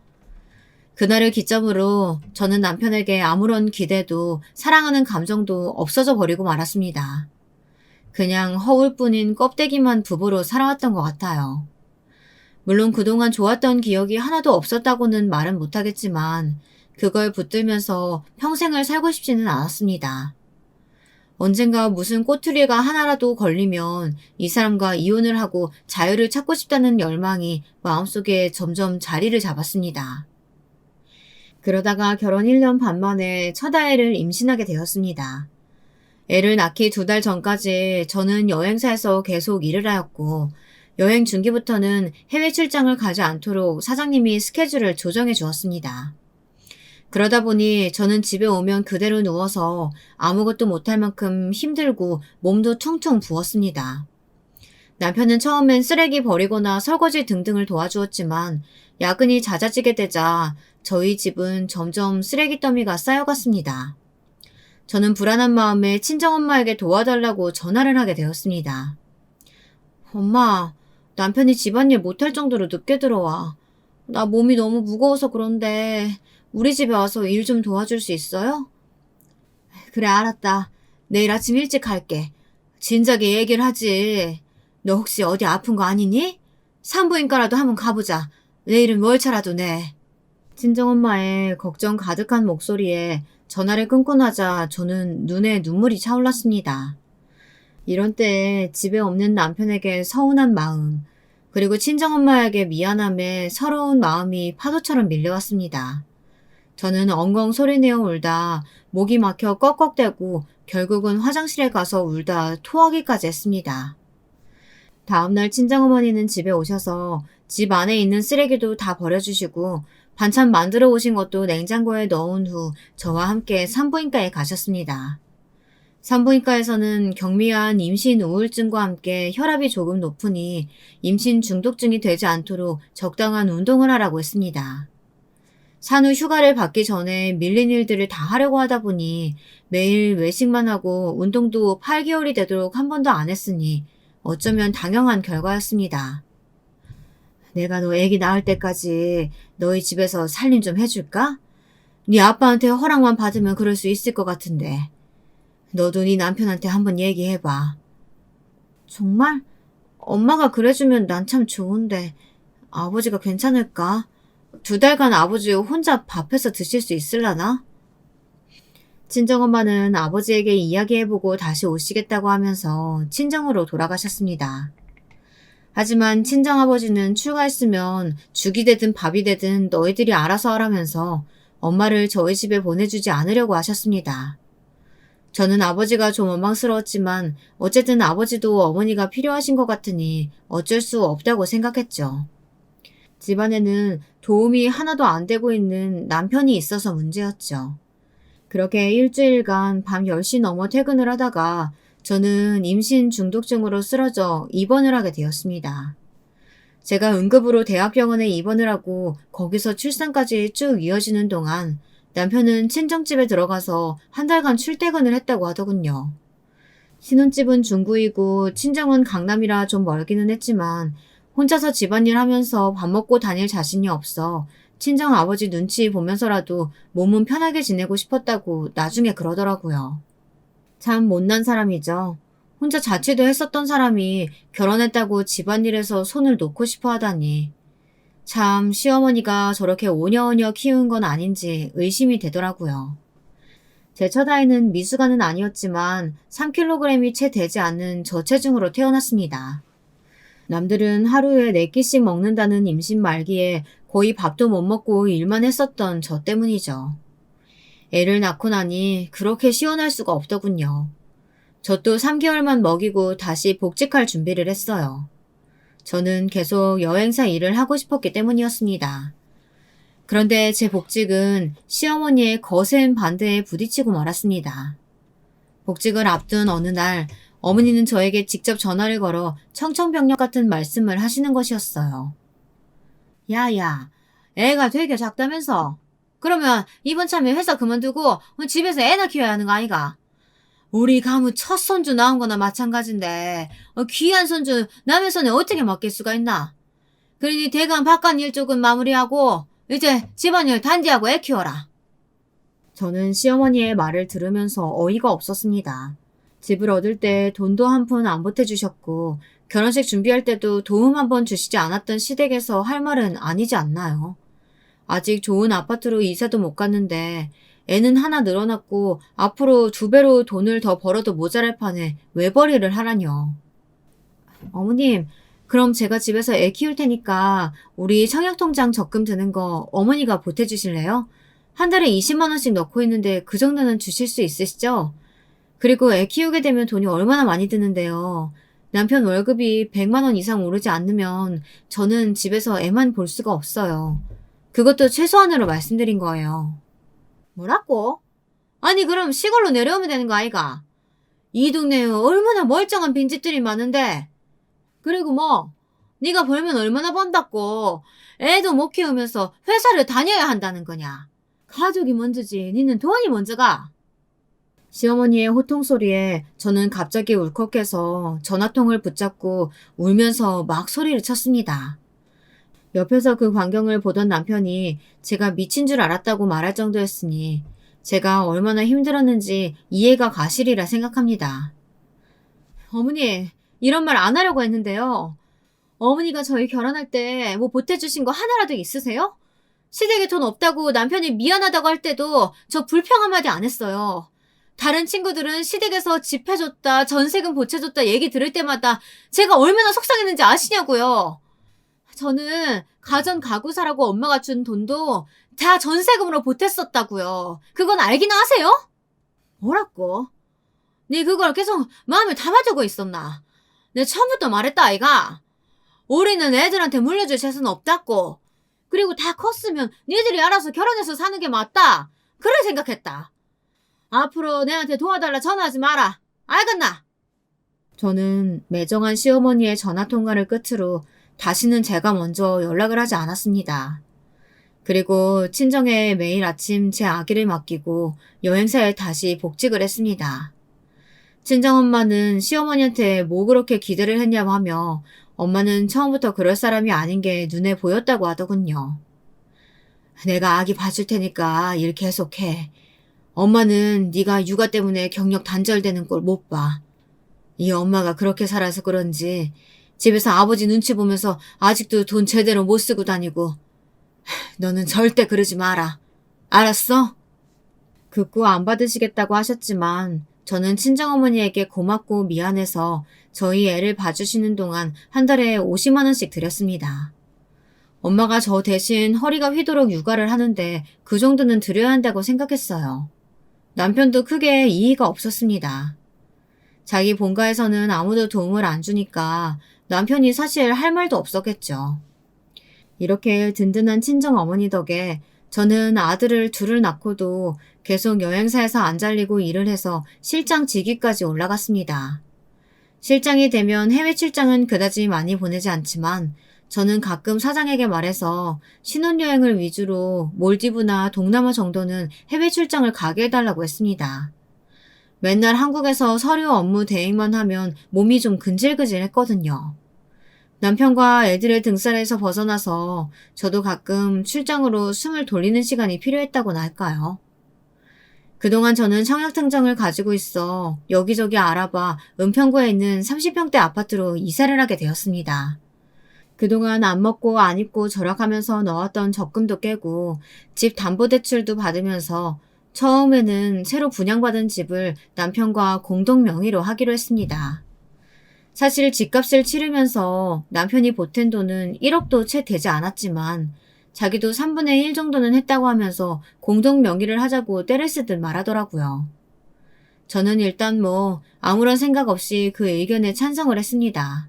그날을 기점으로 저는 남편에게 아무런 기대도 사랑하는 감정도 없어져 버리고 말았습니다. 그냥 허울뿐인 껍데기만 부부로 살아왔던 것 같아요. 물론 그동안 좋았던 기억이 하나도 없었다고는 말은 못하겠지만 그걸 붙들면서 평생을 살고 싶지는 않았습니다. 언젠가 무슨 꼬투리가 하나라도 걸리면 이 사람과 이혼을 하고 자유를 찾고 싶다는 열망이 마음속에 점점 자리를 잡았습니다. 그러다가 결혼 1년 반 만에 첫 아이를 임신하게 되었습니다. 애를 낳기 2달 전까지 저는 여행사에서 계속 일을 하였고 여행 중기부터는 해외 출장을 가지 않도록 사장님이 스케줄을 조정해 주었습니다. 그러다 보니 저는 집에 오면 그대로 누워서 아무것도 못할 만큼 힘들고 몸도 퉁퉁 부었습니다. 남편은 처음엔 쓰레기 버리거나 설거지 등등을 도와주었지만 야근이 잦아지게 되자 저희 집은 점점 쓰레기 더미가 쌓여갔습니다. 저는 불안한 마음에 친정엄마에게 도와달라고 전화를 하게 되었습니다. 엄마, 남편이 집안일 못할 정도로 늦게 들어와. 나 몸이 너무 무거워서 그런데 우리 집에 와서 일 좀 도와줄 수 있어요? 그래, 알았다. 내일 아침 일찍 갈게. 진작에 얘기를 하지. 너 혹시 어디 아픈 거 아니니? 산부인과라도 한번 가보자. 내일은 월차라도 내. 친정엄마의 걱정 가득한 목소리에 전화를 끊고 나자 저는 눈에 눈물이 차올랐습니다. 이런 때에 집에 없는 남편에게 서운한 마음, 그리고 친정엄마에게 미안함에 서러운 마음이 파도처럼 밀려왔습니다. 저는 엉엉 소리내어 울다 목이 막혀 꺽꺽대고 결국은 화장실에 가서 울다 토하기까지 했습니다. 다음날 친정어머니는 집에 오셔서 집 안에 있는 쓰레기도 다 버려주시고 반찬 만들어 오신 것도 냉장고에 넣은 후 저와 함께 산부인과에 가셨습니다. 산부인과에서는 경미한 임신 우울증과 함께 혈압이 조금 높으니 임신 중독증이 되지 않도록 적당한 운동을 하라고 했습니다. 산후 휴가를 받기 전에 밀린 일들을 다 하려고 하다 보니 매일 외식만 하고 운동도 8개월이 되도록 한 번도 안 했으니 어쩌면 당연한 결과였습니다. 내가 너 애기 낳을 때까지 너희 집에서 살림 좀 해줄까? 네 아빠한테 허락만 받으면 그럴 수 있을 것 같은데. 너도 네 남편한테 한번 얘기해봐. 정말? 엄마가 그래주면 난 참 좋은데 아버지가 괜찮을까? 2달간 아버지 혼자 밥해서 드실 수 있을라나? 친정엄마는 아버지에게 이야기해보고 다시 오시겠다고 하면서 친정으로 돌아가셨습니다. 하지만 친정아버지는 출가했으면 죽이 되든 밥이 되든 너희들이 알아서 하라면서 엄마를 저희 집에 보내주지 않으려고 하셨습니다. 저는 아버지가 좀 원망스러웠지만 어쨌든 아버지도 어머니가 필요하신 것 같으니 어쩔 수 없다고 생각했죠. 집안에는 도움이 하나도 안 되고 있는 남편이 있어서 문제였죠. 그렇게 일주일간 밤 10시 넘어 퇴근을 하다가 저는 임신 중독증으로 쓰러져 입원을 하게 되었습니다. 제가 응급으로 대학병원에 입원을 하고 거기서 출산까지 쭉 이어지는 동안 남편은 친정집에 들어가서 1달간 출퇴근을 했다고 하더군요. 신혼집은 중구이고 친정은 강남이라 좀 멀기는 했지만 혼자서 집안일 하면서 밥 먹고 다닐 자신이 없어 친정 아버지 눈치 보면서라도 몸은 편하게 지내고 싶었다고 나중에 그러더라고요. 참 못난 사람이죠. 혼자 자취도 했었던 사람이 결혼했다고 집안일에서 손을 놓고 싶어 하다니. 참 시어머니가 저렇게 오냐오냐 키운 건 아닌지 의심이 되더라고요. 제 첫 아이는 미숙아는 아니었지만 3kg이 채 되지 않는 저체중으로 태어났습니다. 남들은 하루에 4끼씩 먹는다는 임신 말기에 거의 밥도 못 먹고 일만 했었던 저 때문이죠. 애를 낳고 나니 그렇게 시원할 수가 없더군요. 저 또 3개월만 먹이고 다시 복직할 준비를 했어요. 저는 계속 여행사 일을 하고 싶었기 때문이었습니다. 그런데 제 복직은 시어머니의 거센 반대에 부딪히고 말았습니다. 복직을 앞둔 어느 날 어머니는 저에게 직접 전화를 걸어 청천벽력 같은 말씀을 하시는 것이었어요. 야야, 애가 되게 작다면서? 그러면 이번 참에 회사 그만두고 집에서 애나 키워야 하는 거 아이가? 우리 가무 첫 손주 낳은 거나 마찬가지인데 귀한 손주 남의 손에 어떻게 맡길 수가 있나? 그러니 대강 바깥 일 쪽은 마무리하고 이제 집안일 단디하고 애 키워라. 저는 시어머니의 말을 들으면서 어이가 없었습니다. 집을 얻을 때 돈도 한 푼 안 보태주셨고 결혼식 준비할 때도 도움 한 번 주시지 않았던 시댁에서 할 말은 아니지 않나요? 아직 좋은 아파트로 이사도 못 갔는데 애는 하나 늘어났고 앞으로 2배로 돈을 더 벌어도 모자랄 판에 외벌이를 하라뇨. 어머님, 그럼 제가 집에서 애 키울 테니까 우리 청약통장 적금 드는 거 어머니가 보태주실래요? 한 달에 20만 원씩 넣고 있는데 그 정도는 주실 수 있으시죠? 그리고 애 키우게 되면 돈이 얼마나 많이 드는데요. 남편 월급이 100만 원 이상 오르지 않으면 저는 집에서 애만 볼 수가 없어요. 그것도 최소한으로 말씀드린 거예요. 뭐라고? 아니 그럼 시골로 내려오면 되는 거 아이가? 이 동네에 얼마나 멀쩡한 빈집들이 많은데. 그리고 뭐 네가 벌면 얼마나 번다고 애도 못 키우면서 회사를 다녀야 한다는 거냐. 가족이 먼저지 니는 돈이 먼저가. 시어머니의 호통소리에 저는 갑자기 울컥해서 전화통을 붙잡고 울면서 막 소리를 쳤습니다. 옆에서 그 광경을 보던 남편이 제가 미친 줄 알았다고 말할 정도였으니 제가 얼마나 힘들었는지 이해가 가시리라 생각합니다. 어머니, 이런 말 안 하려고 했는데요. 어머니가 저희 결혼할 때 뭐 보태주신 거 하나라도 있으세요? 시댁에 돈 없다고 남편이 미안하다고 할 때도 저 불평 한마디 안 했어요. 다른 친구들은 시댁에서 집 해줬다, 전세금 보채줬다 얘기 들을 때마다 제가 얼마나 속상했는지 아시냐고요. 저는 가전 가구 사라고 엄마가 준 돈도 다 전세금으로 보탰었다고요. 그건 알기나 하세요? 뭐라고? 네 그걸 계속 마음에 담아두고 있었나? 내 처음부터 말했다 아이가. 우리는 애들한테 물려줄 재산은 없다고. 그리고 다 컸으면 니들이 알아서 결혼해서 사는 게 맞다. 그래 생각했다. 앞으로 내한테 도와달라 전화하지 마라. 알겠나? 저는 매정한 시어머니의 전화통화를 끝으로 다시는 제가 먼저 연락을 하지 않았습니다. 그리고 친정에 매일 아침 제 아기를 맡기고 여행사에 다시 복직을 했습니다. 친정엄마는 시어머니한테 뭐 그렇게 기대를 했냐고 하며 엄마는 처음부터 그럴 사람이 아닌 게 눈에 보였다고 하더군요. 내가 아기 봐줄 테니까 일 계속해. 엄마는 네가 육아 때문에 경력 단절되는 걸 못 봐. 이 엄마가 그렇게 살아서 그런지 집에서 아버지 눈치 보면서 아직도 돈 제대로 못 쓰고 다니고 너는 절대 그러지 마라. 알았어? 극구 안 받으시겠다고 하셨지만 저는 친정어머니에게 고맙고 미안해서 저희 애를 봐주시는 동안 한 달에 50만 원씩 드렸습니다. 엄마가 저 대신 허리가 휘도록 육아를 하는데 그 정도는 드려야 한다고 생각했어요. 남편도 크게 이의가 없었습니다. 자기 본가에서는 아무도 도움을 안 주니까 남편이 사실 할 말도 없었겠죠. 이렇게 든든한 친정 어머니 덕에 저는 아들을 둘을 낳고도 계속 여행사에서 안 잘리고 일을 해서 실장 직위까지 올라갔습니다. 실장이 되면 해외 출장은 그다지 많이 보내지 않지만 저는 가끔 사장에게 말해서 신혼여행을 위주로 몰디브나 동남아 정도는 해외 출장을 가게 해달라고 했습니다. 맨날 한국에서 서류 업무 대행만 하면 몸이 좀 근질근질했거든요. 남편과 애들의 등살에서 벗어나서 저도 가끔 출장으로 숨을 돌리는 시간이 필요했다고나 할까요? 그동안 저는 청약증정을 가지고 있어 여기저기 알아봐 은평구에 있는 30평대 아파트로 이사를 하게 되었습니다. 그동안 안 먹고 안 입고 절약하면서 넣었던 적금도 깨고 집 담보대출도 받으면서 처음에는 새로 분양받은 집을 남편과 공동 명의로 하기로 했습니다. 사실 집값을 치르면서 남편이 보탠 돈은 1억도 채 되지 않았지만 자기도 3분의 1 정도는 했다고 하면서 공동 명의를 하자고 떼를 쓰듯 말하더라고요. 저는 일단 아무런 생각 없이 그 의견에 찬성을 했습니다.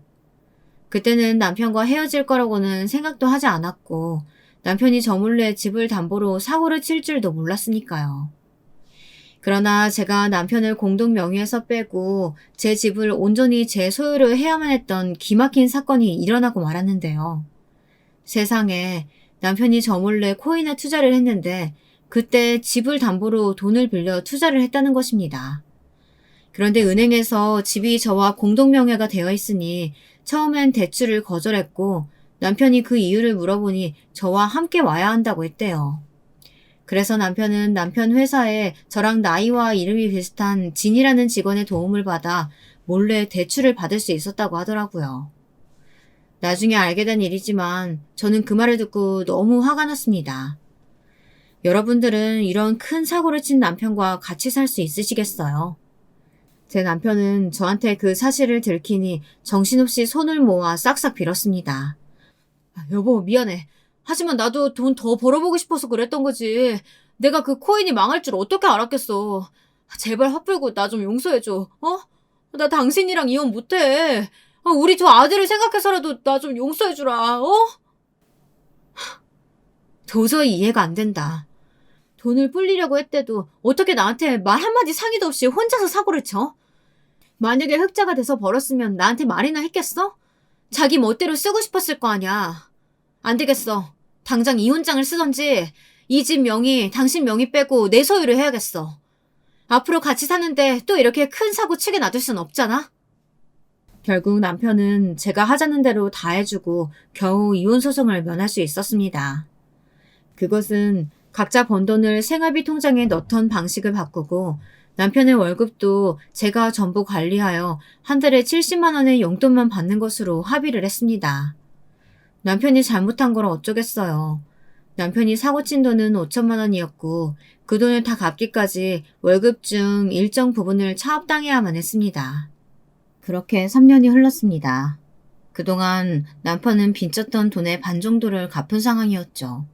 그때는 남편과 헤어질 거라고는 생각도 하지 않았고 남편이 저 몰래 집을 담보로 사고를 칠 줄도 몰랐으니까요. 그러나 제가 남편을 공동 명의에서 빼고 제 집을 온전히 제 소유로 해야만 했던 기막힌 사건이 일어나고 말았는데요. 세상에 남편이 저 몰래 코인에 투자를 했는데 그때 집을 담보로 돈을 빌려 투자를 했다는 것입니다. 그런데 은행에서 집이 저와 공동 명의가 되어 있으니 처음엔 대출을 거절했고 남편이 그 이유를 물어보니 저와 함께 와야 한다고 했대요. 그래서 남편은 남편 회사에 저랑 나이와 이름이 비슷한 진이라는 직원의 도움을 받아 몰래 대출을 받을 수 있었다고 하더라고요. 나중에 알게 된 일이지만 저는 그 말을 듣고 너무 화가 났습니다. 여러분들은 이런 큰 사고를 친 남편과 같이 살 수 있으시겠어요? 제 남편은 저한테 그 사실을 들키니 정신없이 손을 모아 싹싹 빌었습니다. 여보, 미안해. 하지만 나도 돈 더 벌어보고 싶어서 그랬던 거지. 내가 그 코인이 망할 줄 어떻게 알았겠어. 제발 화풀고 나 좀 용서해줘. 나 당신이랑 이혼 못해. 우리 저 아들을 생각해서라도 나 좀 용서해주라. 도저히 이해가 안 된다. 돈을 불리려고 했대도 어떻게 나한테 말 한마디 상의도 없이 혼자서 사고를 쳐? 만약에 흑자가 돼서 벌었으면 나한테 말이나 했겠어? 자기 멋대로 쓰고 싶었을 거 아니야. 안 되겠어. 당장 이혼장을 쓰던지 이 집 명의 당신 명의 빼고 내 소유로 해야겠어. 앞으로 같이 사는데 또 이렇게 큰 사고 치게 놔둘 순 없잖아. 결국 남편은 제가 하자는 대로 다 해주고 겨우 이혼 소송을 면할 수 있었습니다. 그것은 각자 번 돈을 생활비 통장에 넣던 방식을 바꾸고 남편의 월급도 제가 전부 관리하여 한 달에 70만 원의 용돈만 받는 것으로 합의를 했습니다. 남편이 잘못한 걸 어쩌겠어요. 남편이 사고친 돈은 5천만 원이었고 그 돈을 다 갚기까지 월급 중 일정 부분을 차압당해야만 했습니다. 그렇게 3년이 흘렀습니다. 그동안 남편은 빚졌던 돈의 반 정도를 갚은 상황이었죠.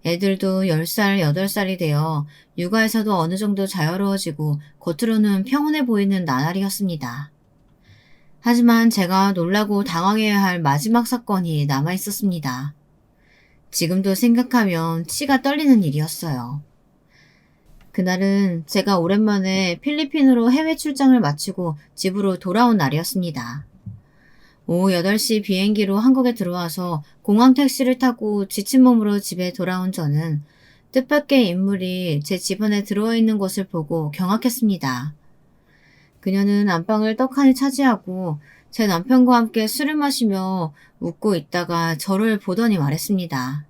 애들도 10살, 8살이 되어 육아에서도 어느 정도 자유로워지고 겉으로는 평온해 보이는 나날이었습니다. 하지만 제가 놀라고 당황해야 할 마지막 사건이 남아 있었습니다. 지금도 생각하면 치가 떨리는 일이었어요. 그날은 제가 오랜만에 필리핀으로 해외 출장을 마치고 집으로 돌아온 날이었습니다. 오후 8시 비행기로 한국에 들어와서 공항 택시를 타고 지친 몸으로 집에 돌아온 저는 뜻밖의 인물이 제 집안에 들어와 있는 것을 보고 경악했습니다. 그녀는 안방을 떡하니 차지하고 제 남편과 함께 술을 마시며 웃고 있다가 저를 보더니 말했습니다.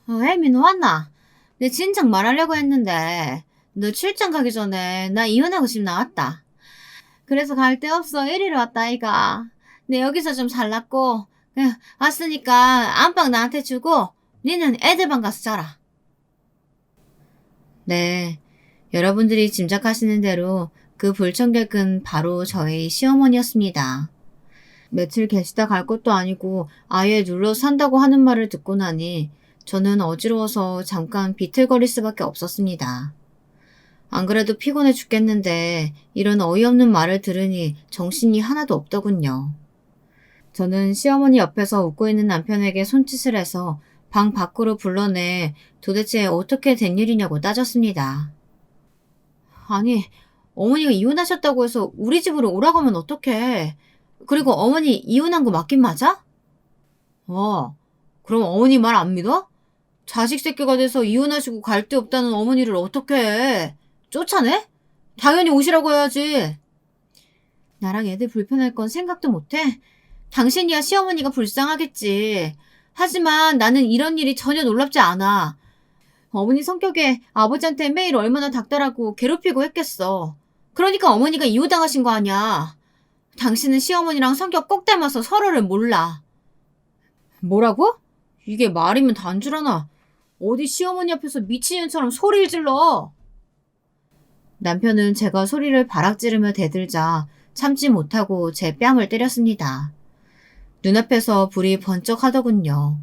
혜민 왔나? 내 진작 말하려고 했는데 너 출장 가기 전에 나 이혼하고 집 나왔다. 그래서 갈 데 없어 이리로 왔다 아이가. 내 여기서 좀 살랐고 왔으니까 안방 나한테 주고 니는 애들 방 가서 자라. 네, 여러분들이 짐작하시는 대로 그 불청객은 바로 저의 시어머니였습니다. 며칠 계시다 갈 것도 아니고 아예 눌러 산다고 하는 말을 듣고 나니 저는 어지러워서 잠깐 비틀거릴 수밖에 없었습니다. 안 그래도 피곤해 죽겠는데 이런 어이없는 말을 들으니 정신이 하나도 없더군요. 저는 시어머니 옆에서 웃고 있는 남편에게 손짓을 해서 방 밖으로 불러내 도대체 어떻게 된 일이냐고 따졌습니다. 아니, 어머니가 이혼하셨다고 해서 우리 집으로 오라고 하면 어떡해. 그리고 어머니 이혼한 거 맞긴 맞아? 그럼 어머니 말 안 믿어? 자식 새끼가 돼서 이혼하시고 갈 데 없다는 어머니를 어떻게 해? 쫓아내? 당연히 오시라고 해야지. 나랑 애들 불편할 건 생각도 못해? 당신이야 시어머니가 불쌍하겠지. 하지만 나는 이런 일이 전혀 놀랍지 않아. 어머니 성격에 아버지한테 매일 얼마나 닥달하고 괴롭히고 했겠어. 그러니까 어머니가 이혼당하신 거 아니야. 당신은 시어머니랑 성격 꼭 닮아서 서로를 몰라. 뭐라고? 이게 말이면 단줄하나. 어디 시어머니 앞에서 미친년처럼 소리를 질러. 남편은 제가 소리를 바락 지르며 대들자 참지 못하고 제 뺨을 때렸습니다. 눈앞에서 불이 번쩍하더군요.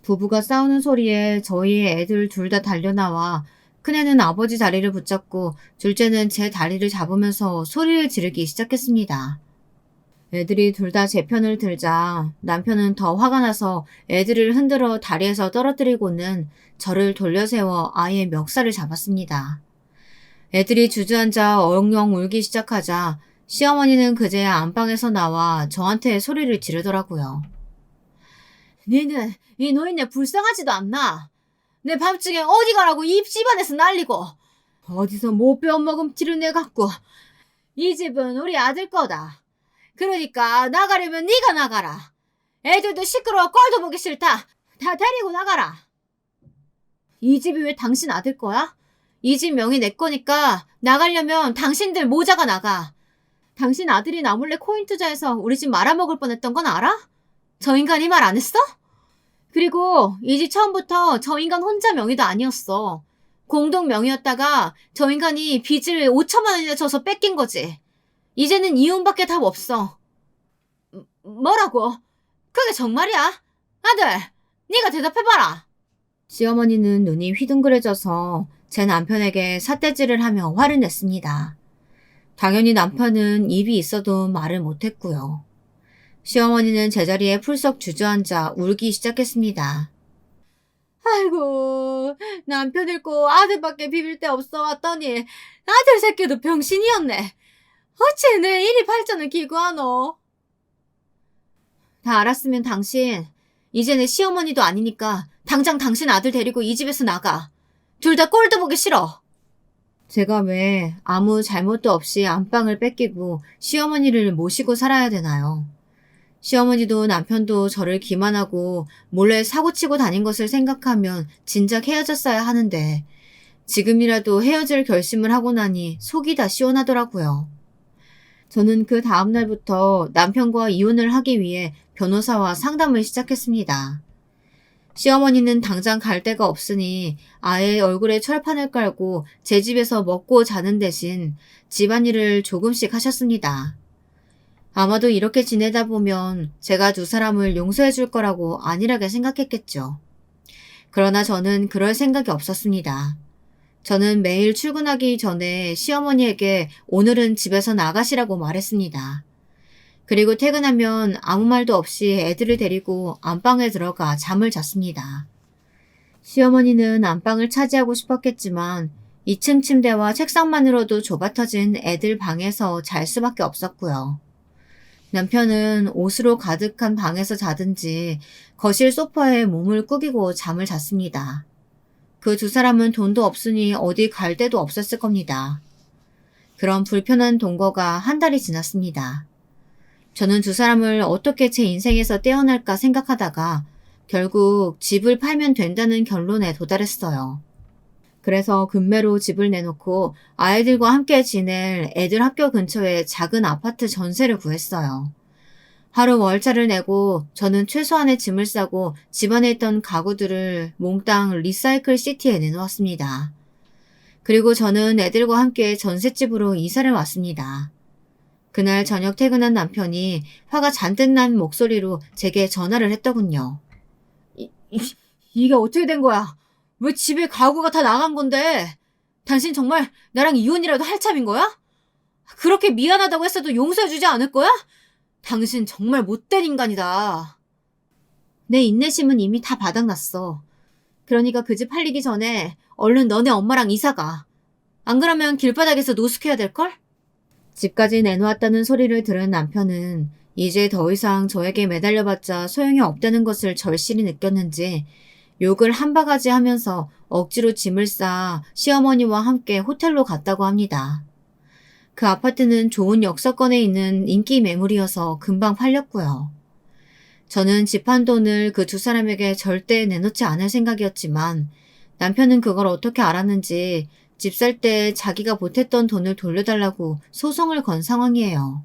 부부가 싸우는 소리에 저희 애들 둘 다 달려나와 큰애는 아버지 다리를 붙잡고 둘째는 제 다리를 잡으면서 소리를 지르기 시작했습니다. 애들이 둘 다 제 편을 들자 남편은 더 화가 나서 애들을 흔들어 다리에서 떨어뜨리고는 저를 돌려세워 아예 멱살을 잡았습니다. 애들이 주저앉아 엉엉 울기 시작하자 시어머니는 그제야 안방에서 나와 저한테 소리를 지르더라고요. 니는 이 노인네 불쌍하지도 않나? 내 밤중에 어디 가라고 이 집안에서 난리고 어디서 못 배워먹은 티를 내갖고 이 집은 우리 아들 거다. 그러니까 나가려면 네가 나가라. 애들도 시끄러워 꼴도 보기 싫다. 다 데리고 나가라. 이 집이 왜 당신 아들 거야? 이 집 명의 내 거니까 나가려면 당신들 모자가 나가. 당신 아들이 나 몰래 코인 투자해서 우리 집 말아먹을 뻔했던 건 알아? 저 인간이 말 안 했어? 그리고 이 집 처음부터 저 인간 혼자 명의도 아니었어. 공동 명의였다가 저 인간이 빚을 5천만 원이나 져서 뺏긴 거지. 이제는 이혼밖에 답 없어. 뭐라고? 그게 정말이야? 아들, 네가 대답해봐라. 시어머니는 눈이 휘둥그레져서 제 남편에게 삿대질을 하며 화를 냈습니다. 당연히 남편은 입이 있어도 말을 못했고요. 시어머니는 제자리에 풀썩 주저앉아 울기 시작했습니다. 아이고, 남편 잃고 아들밖에 비빌 데 없어 왔더니 아들 새끼도 병신이었네. 어째 내 일이 발전을 기구하노? 다 알았으면 당신, 이제 내 시어머니도 아니니까 당장 당신 아들 데리고 이 집에서 나가. 둘 다 꼴도 보기 싫어. 제가 왜 아무 잘못도 없이 안방을 뺏기고 시어머니를 모시고 살아야 되나요? 시어머니도 남편도 저를 기만하고 몰래 사고치고 다닌 것을 생각하면 진작 헤어졌어야 하는데 지금이라도 헤어질 결심을 하고 나니 속이 다 시원하더라고요. 저는 그 다음 날부터 남편과 이혼을 하기 위해 변호사와 상담을 시작했습니다. 시어머니는 당장 갈 데가 없으니 아예 얼굴에 철판을 깔고 제 집에서 먹고 자는 대신 집안일을 조금씩 하셨습니다. 아마도 이렇게 지내다 보면 제가 두 사람을 용서해 줄 거라고 안일하게 생각했겠죠. 그러나 저는 그럴 생각이 없었습니다. 저는 매일 출근하기 전에 시어머니에게 오늘은 집에서 나가시라고 말했습니다. 그리고 퇴근하면 아무 말도 없이 애들을 데리고 안방에 들어가 잠을 잤습니다. 시어머니는 안방을 차지하고 싶었겠지만 2층 침대와 책상만으로도 좁아터진 애들 방에서 잘 수밖에 없었고요. 남편은 옷으로 가득한 방에서 자든지 거실 소파에 몸을 꾸기고 잠을 잤습니다. 그 두 사람은 돈도 없으니 어디 갈 데도 없었을 겁니다. 그런 불편한 동거가 한 달이 지났습니다. 저는 두 사람을 어떻게 제 인생에서 떼어낼까 생각하다가 결국 집을 팔면 된다는 결론에 도달했어요. 그래서 금매로 집을 내놓고 아이들과 함께 지낼 애들 학교 근처에 작은 아파트 전세를 구했어요. 하루 월차를 내고 저는 최소한의 짐을 싸고 집안에 있던 가구들을 몽땅 리사이클 시티에 내놓았습니다. 그리고 저는 애들과 함께 전셋집으로 이사를 왔습니다. 그날 저녁 퇴근한 남편이 화가 잔뜩 난 목소리로 제게 전화를 했더군요. 이게 어떻게 된 거야? 왜 집에 가구가 다 나간 건데? 당신 정말 나랑 이혼이라도 할 참인 거야? 그렇게 미안하다고 했어도 용서해주지 않을 거야? 당신 정말 못된 인간이다. 내 인내심은 이미 다 바닥났어. 그러니까 그 집 팔리기 전에 얼른 너네 엄마랑 이사 가. 안 그러면 길바닥에서 노숙해야 될걸? 집까지 내놓았다는 소리를 들은 남편은 이제 더 이상 저에게 매달려봤자 소용이 없다는 것을 절실히 느꼈는지 욕을 한 바가지 하면서 억지로 짐을 싸 시어머니와 함께 호텔로 갔다고 합니다. 그 아파트는 좋은 역세권에 있는 인기 매물이어서 금방 팔렸고요. 저는 집 한 돈을 그 두 사람에게 절대 내놓지 않을 생각이었지만 남편은 그걸 어떻게 알았는지 집 살 때 자기가 보탰던 돈을 돌려달라고 소송을 건 상황이에요.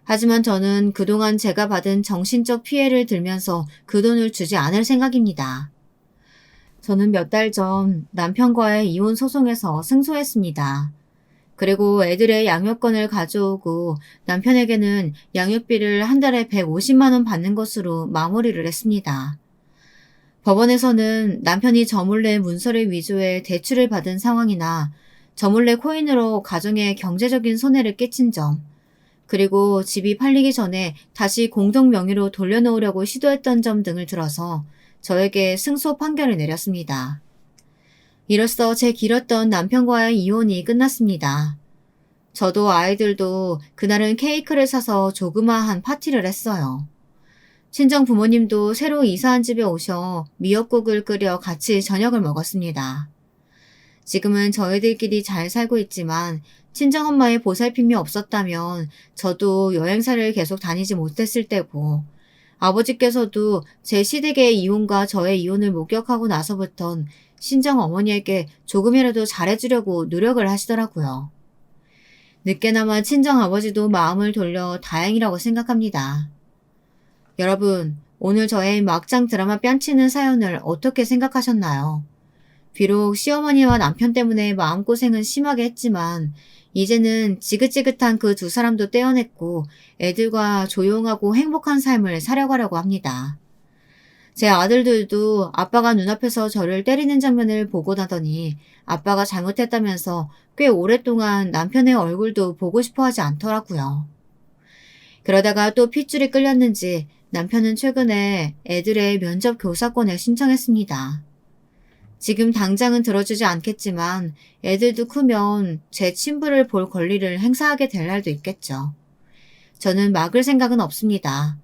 하지만 저는 그동안 제가 받은 정신적 피해를 들면서 그 돈을 주지 않을 생각입니다. 저는 몇 달 전 남편과의 이혼 소송에서 승소했습니다. 그리고 애들의 양육권을 가져오고 남편에게는 양육비를 한 달에 150만 원 받는 것으로 마무리를 했습니다. 법원에서는 남편이 저 몰래 문서를 위조해 대출을 받은 상황이나 저 몰래 코인으로 가정에 경제적인 손해를 끼친 점, 그리고 집이 팔리기 전에 다시 공동 명의로 돌려놓으려고 시도했던 점 등을 들어서 저에게 승소 판결을 내렸습니다. 이로써 제 길었던 남편과의 이혼이 끝났습니다. 저도 아이들도 그날은 케이크를 사서 조그마한 파티를 했어요. 친정 부모님도 새로 이사한 집에 오셔 미역국을 끓여 같이 저녁을 먹었습니다. 지금은 저희들끼리 잘 살고 있지만 친정엄마의 보살핌이 없었다면 저도 여행사를 계속 다니지 못했을 때고 아버지께서도 제 시댁의 이혼과 저의 이혼을 목격하고 나서부턴 친정어머니에게 조금이라도 잘해주려고 노력을 하시더라고요. 늦게나마 친정아버지도 마음을 돌려 다행이라고 생각합니다. 여러분, 오늘 저의 막장 드라마 뺨치는 사연을 어떻게 생각하셨나요? 비록 시어머니와 남편 때문에 마음고생은 심하게 했지만 이제는 지긋지긋한 그 두 사람도 떼어냈고 애들과 조용하고 행복한 삶을 살아가려고 합니다. 제 아들들도 아빠가 눈앞에서 저를 때리는 장면을 보고 나더니 아빠가 잘못했다면서 꽤 오랫동안 남편의 얼굴도 보고 싶어 하지 않더라고요. 그러다가 또 핏줄이 끌렸는지 남편은 최근에 애들의 면접 교사권을 신청했습니다. 지금 당장은 들어주지 않겠지만 애들도 크면 제 친부를 볼 권리를 행사하게 될 날도 있겠죠. 저는 막을 생각은 없습니다.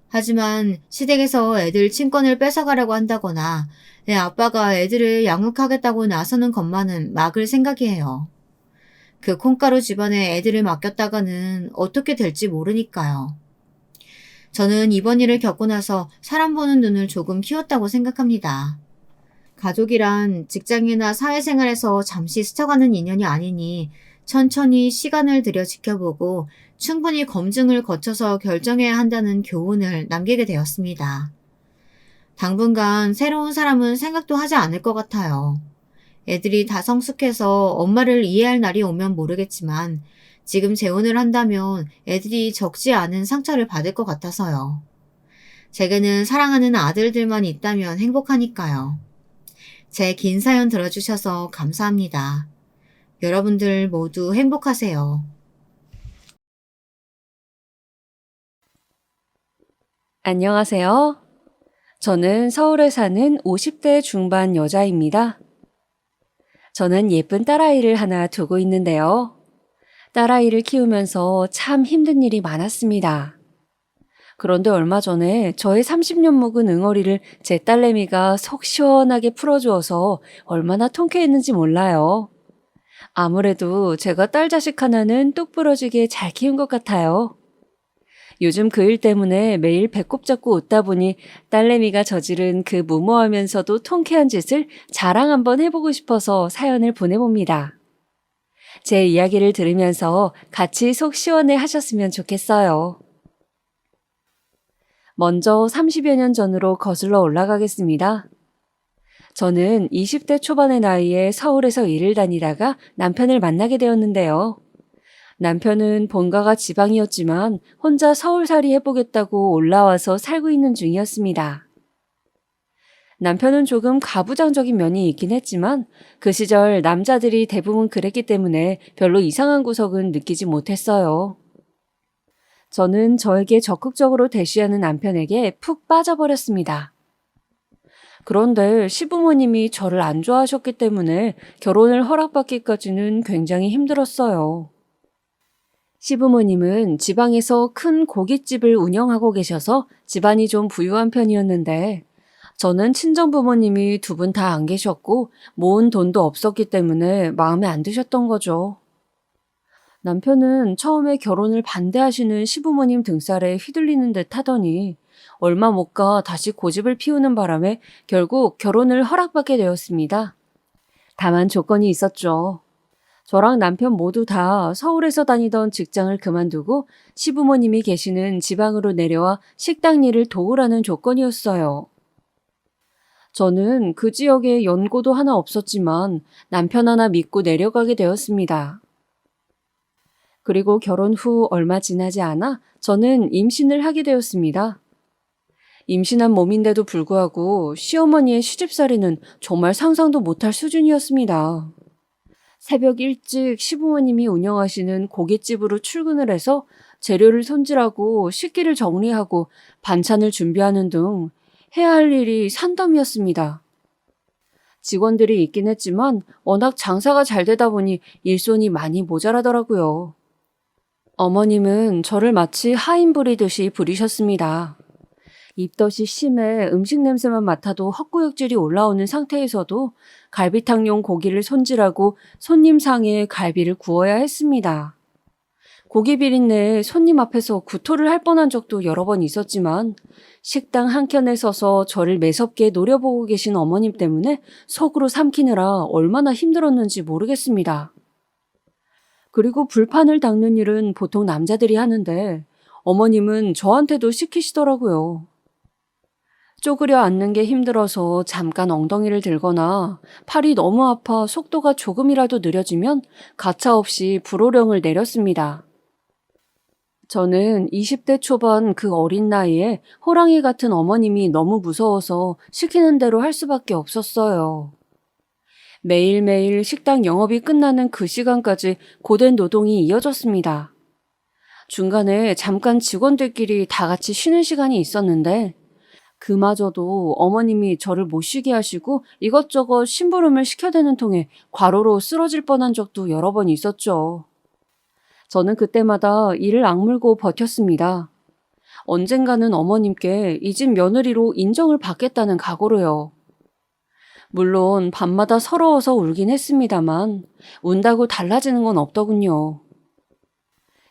하지만 시댁에서 애들 친권을 뺏어가려고 한다거나 내 아빠가 애들을 양육하겠다고 나서는 것만은 막을 생각이에요. 그 콩가루 집안에 애들을 맡겼다가는 어떻게 될지 모르니까요. 저는 이번 일을 겪고 나서 사람 보는 눈을 조금 키웠다고 생각합니다. 가족이란 직장이나 사회생활에서 잠시 스쳐가는 인연이 아니니 천천히 시간을 들여 지켜보고 충분히 검증을 거쳐서 결정해야 한다는 교훈을 남기게 되었습니다. 당분간 새로운 사람은 생각도 하지 않을 것 같아요. 애들이 다 성숙해서 엄마를 이해할 날이 오면 모르겠지만 지금 재혼을 한다면 애들이 적지 않은 상처를 받을 것 같아서요. 제게는 사랑하는 아들들만 있다면 행복하니까요. 제 긴 사연 들어주셔서 감사합니다. 여러분들 모두 행복하세요. 안녕하세요. 저는 서울에 사는 50대 중반 여자입니다. 저는 예쁜 딸아이를 하나 두고 있는데요. 딸아이를 키우면서 참 힘든 일이 많았습니다. 그런데 얼마 전에 저의 30년 묵은 응어리를 제 딸내미가 속 시원하게 풀어주어서 얼마나 통쾌했는지 몰라요. 아무래도 제가 딸 자식 하나는 똑 부러지게 잘 키운 것 같아요. 요즘 그 일 때문에 매일 배꼽 잡고 웃다 보니 딸내미가 저지른 그 무모하면서도 통쾌한 짓을 자랑 한번 해보고 싶어서 사연을 보내봅니다. 제 이야기를 들으면서 같이 속 시원해 하셨으면 좋겠어요. 먼저 30여 년 전으로 거슬러 올라가겠습니다. 저는 20대 초반의 나이에 서울에서 일을 다니다가 남편을 만나게 되었는데요. 남편은 본가가 지방이었지만 혼자 서울살이 해보겠다고 올라와서 살고 있는 중이었습니다. 남편은 조금 가부장적인 면이 있긴 했지만 그 시절 남자들이 대부분 그랬기 때문에 별로 이상한 구석은 느끼지 못했어요. 저는 저에게 적극적으로 대시하는 남편에게 푹 빠져버렸습니다. 그런데 시부모님이 저를 안 좋아하셨기 때문에 결혼을 허락받기까지는 굉장히 힘들었어요. 시부모님은 지방에서 큰 고깃집을 운영하고 계셔서 집안이 좀 부유한 편이었는데 저는 친정부모님이 두 분 다 안 계셨고 모은 돈도 없었기 때문에 마음에 안 드셨던 거죠. 남편은 처음에 결혼을 반대하시는 시부모님 등살에 휘둘리는 듯 하더니 얼마 못 가 다시 고집을 피우는 바람에 결국 결혼을 허락받게 되었습니다. 다만 조건이 있었죠. 저랑 남편 모두 다 서울에서 다니던 직장을 그만두고 시부모님이 계시는 지방으로 내려와 식당 일을 도우라는 조건이었어요. 저는 그 지역에 연고도 하나 없었지만 남편 하나 믿고 내려가게 되었습니다. 그리고 결혼 후 얼마 지나지 않아 저는 임신을 하게 되었습니다. 임신한 몸인데도 불구하고 시어머니의 시집살이는 정말 상상도 못할 수준이었습니다. 새벽 일찍 시부모님이 운영하시는 고깃집으로 출근을 해서 재료를 손질하고 식기를 정리하고 반찬을 준비하는 등 해야 할 일이 산더미였습니다. 직원들이 있긴 했지만 워낙 장사가 잘 되다 보니 일손이 많이 모자라더라고요. 어머님은 저를 마치 하인 부리듯이 부리셨습니다. 입덧이 심해 음식 냄새만 맡아도 헛구역질이 올라오는 상태에서도 갈비탕용 고기를 손질하고 손님 상에 갈비를 구워야 했습니다. 고기 비린내에 손님 앞에서 구토를 할 뻔한 적도 여러 번 있었지만 식당 한켠에 서서 저를 매섭게 노려보고 계신 어머님 때문에 속으로 삼키느라 얼마나 힘들었는지 모르겠습니다. 그리고 불판을 닦는 일은 보통 남자들이 하는데 어머님은 저한테도 시키시더라고요. 쪼그려 앉는 게 힘들어서 잠깐 엉덩이를 들거나 팔이 너무 아파 속도가 조금이라도 느려지면 가차없이 불호령을 내렸습니다. 저는 20대 초반 그 어린 나이에 호랑이 같은 어머님이 너무 무서워서 시키는 대로 할 수밖에 없었어요. 매일매일 식당 영업이 끝나는 그 시간까지 고된 노동이 이어졌습니다. 중간에 잠깐 직원들끼리 다 같이 쉬는 시간이 있었는데 그마저도 어머님이 저를 못 쉬게 하시고 이것저것 심부름을 시켜대는 통에 과로로 쓰러질 뻔한 적도 여러 번 있었죠. 저는 그때마다 이를 악물고 버텼습니다. 언젠가는 어머님께 이 집 며느리로 인정을 받겠다는 각오로요. 물론 밤마다 서러워서 울긴 했습니다만 운다고 달라지는 건 없더군요.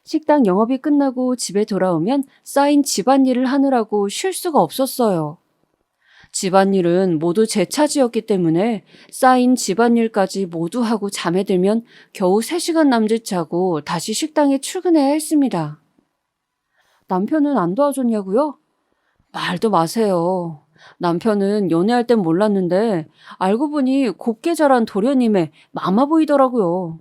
식당 영업이 끝나고 집에 돌아오면 쌓인 집안일을 하느라고 쉴 수가 없었어요. 집안일은 모두 제 차지였기 때문에 쌓인 집안일까지 모두 하고 잠에 들면 겨우 3시간 남짓 자고 다시 식당에 출근해야 했습니다. 남편은 안 도와줬냐고요? 말도 마세요. 남편은 연애할 땐 몰랐는데 알고 보니 곱게 자란 도련님의 마마보이더라고요.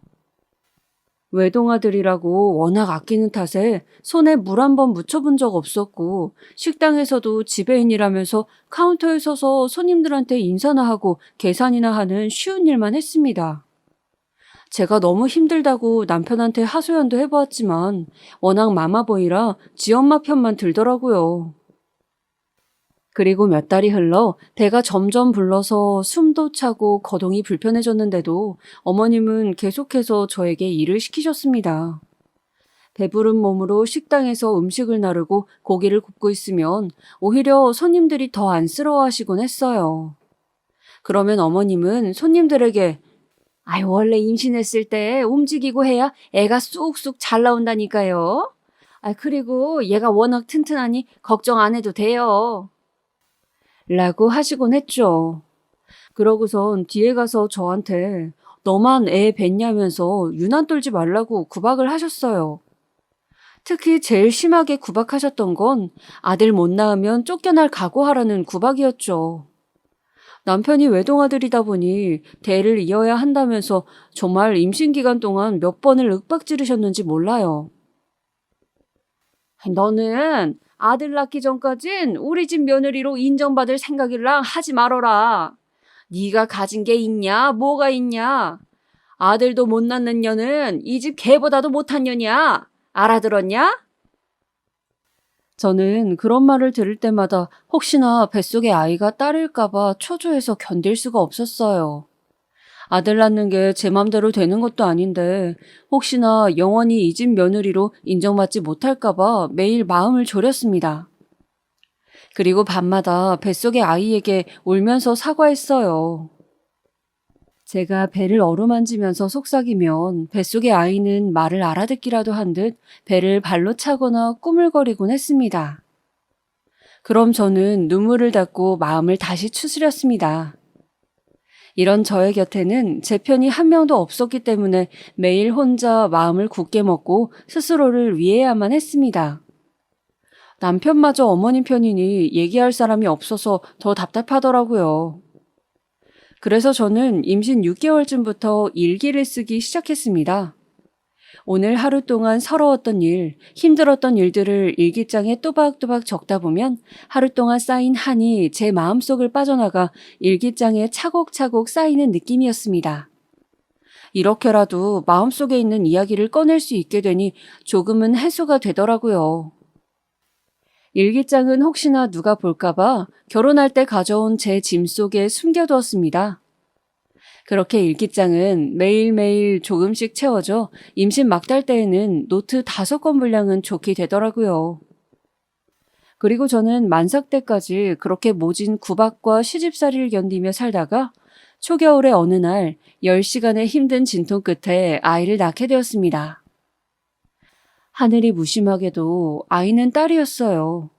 외동아들이라고 워낙 아끼는 탓에 손에 물 한 번 묻혀본 적 없었고 식당에서도 지배인이라면서 카운터에 서서 손님들한테 인사나 하고 계산이나 하는 쉬운 일만 했습니다. 제가 너무 힘들다고 남편한테 하소연도 해보았지만 워낙 마마보이라 지 엄마 편만 들더라고요. 그리고 몇 달이 흘러 배가 점점 불러서 숨도 차고 거동이 불편해졌는데도 어머님은 계속해서 저에게 일을 시키셨습니다. 배부른 몸으로 식당에서 음식을 나르고 고기를 굽고 있으면 오히려 손님들이 더 안쓰러워하시곤 했어요. 그러면 어머님은 손님들에게 아유, 원래 임신했을 때 움직이고 해야 애가 쑥쑥 잘 나온다니까요. 그리고 얘가 워낙 튼튼하니 걱정 안 해도 돼요. 라고 하시곤 했죠. 그러고선 뒤에 가서 저한테 너만 애 뱄냐면서 유난 떨지 말라고 구박을 하셨어요. 특히 제일 심하게 구박하셨던 건 아들 못 낳으면 쫓겨날 각오하라는 구박이었죠. 남편이 외동아들이다 보니 대를 이어야 한다면서 정말 임신 기간 동안 몇 번을 윽박지르셨는지 몰라요. 너는 아들 낳기 전까진 우리 집 며느리로 인정받을 생각이랑 하지 말어라. 네가 가진 게 있냐? 뭐가 있냐? 아들도 못 낳는 년은 이 집 개보다도 못한 년이야. 알아들었냐? 저는 그런 말을 들을 때마다 혹시나 뱃속의 아이가 딸일까봐 초조해서 견딜 수가 없었어요. 아들 낳는 게 제 맘대로 되는 것도 아닌데 혹시나 영원히 이 집 며느리로 인정받지 못할까봐 매일 마음을 졸였습니다. 그리고 밤마다 뱃속의 아이에게 울면서 사과했어요. 제가 배를 어루만지면서 속삭이면 뱃속의 아이는 말을 알아듣기라도 한 듯 배를 발로 차거나 꾸물거리곤 했습니다. 그럼 저는 눈물을 닦고 마음을 다시 추스렸습니다. 이런 저의 곁에는 제 편이 한 명도 없었기 때문에 매일 혼자 마음을 굳게 먹고 스스로를 위해야만 했습니다. 남편마저 어머님 편이니 얘기할 사람이 없어서 더 답답하더라고요. 그래서 저는 임신 6개월쯤부터 일기를 쓰기 시작했습니다. 오늘 하루 동안 서러웠던 일, 힘들었던 일들을 일기장에 또박또박 적다 보면 하루 동안 쌓인 한이 제 마음속을 빠져나가 일기장에 차곡차곡 쌓이는 느낌이었습니다. 이렇게라도 마음속에 있는 이야기를 꺼낼 수 있게 되니 조금은 해소가 되더라고요. 일기장은 혹시나 누가 볼까봐 결혼할 때 가져온 제 짐 속에 숨겨두었습니다. 그렇게 일기장은 매일매일 조금씩 채워져 임신 막달 때에는 노트 5권 분량은 좋게 되더라고요. 그리고 저는 만삭 때까지 그렇게 모진 구박과 시집살이를 견디며 살다가 초겨울의 어느 날 10시간의 힘든 진통 끝에 아이를 낳게 되었습니다. 하늘이 무심하게도 아이는 딸이었어요.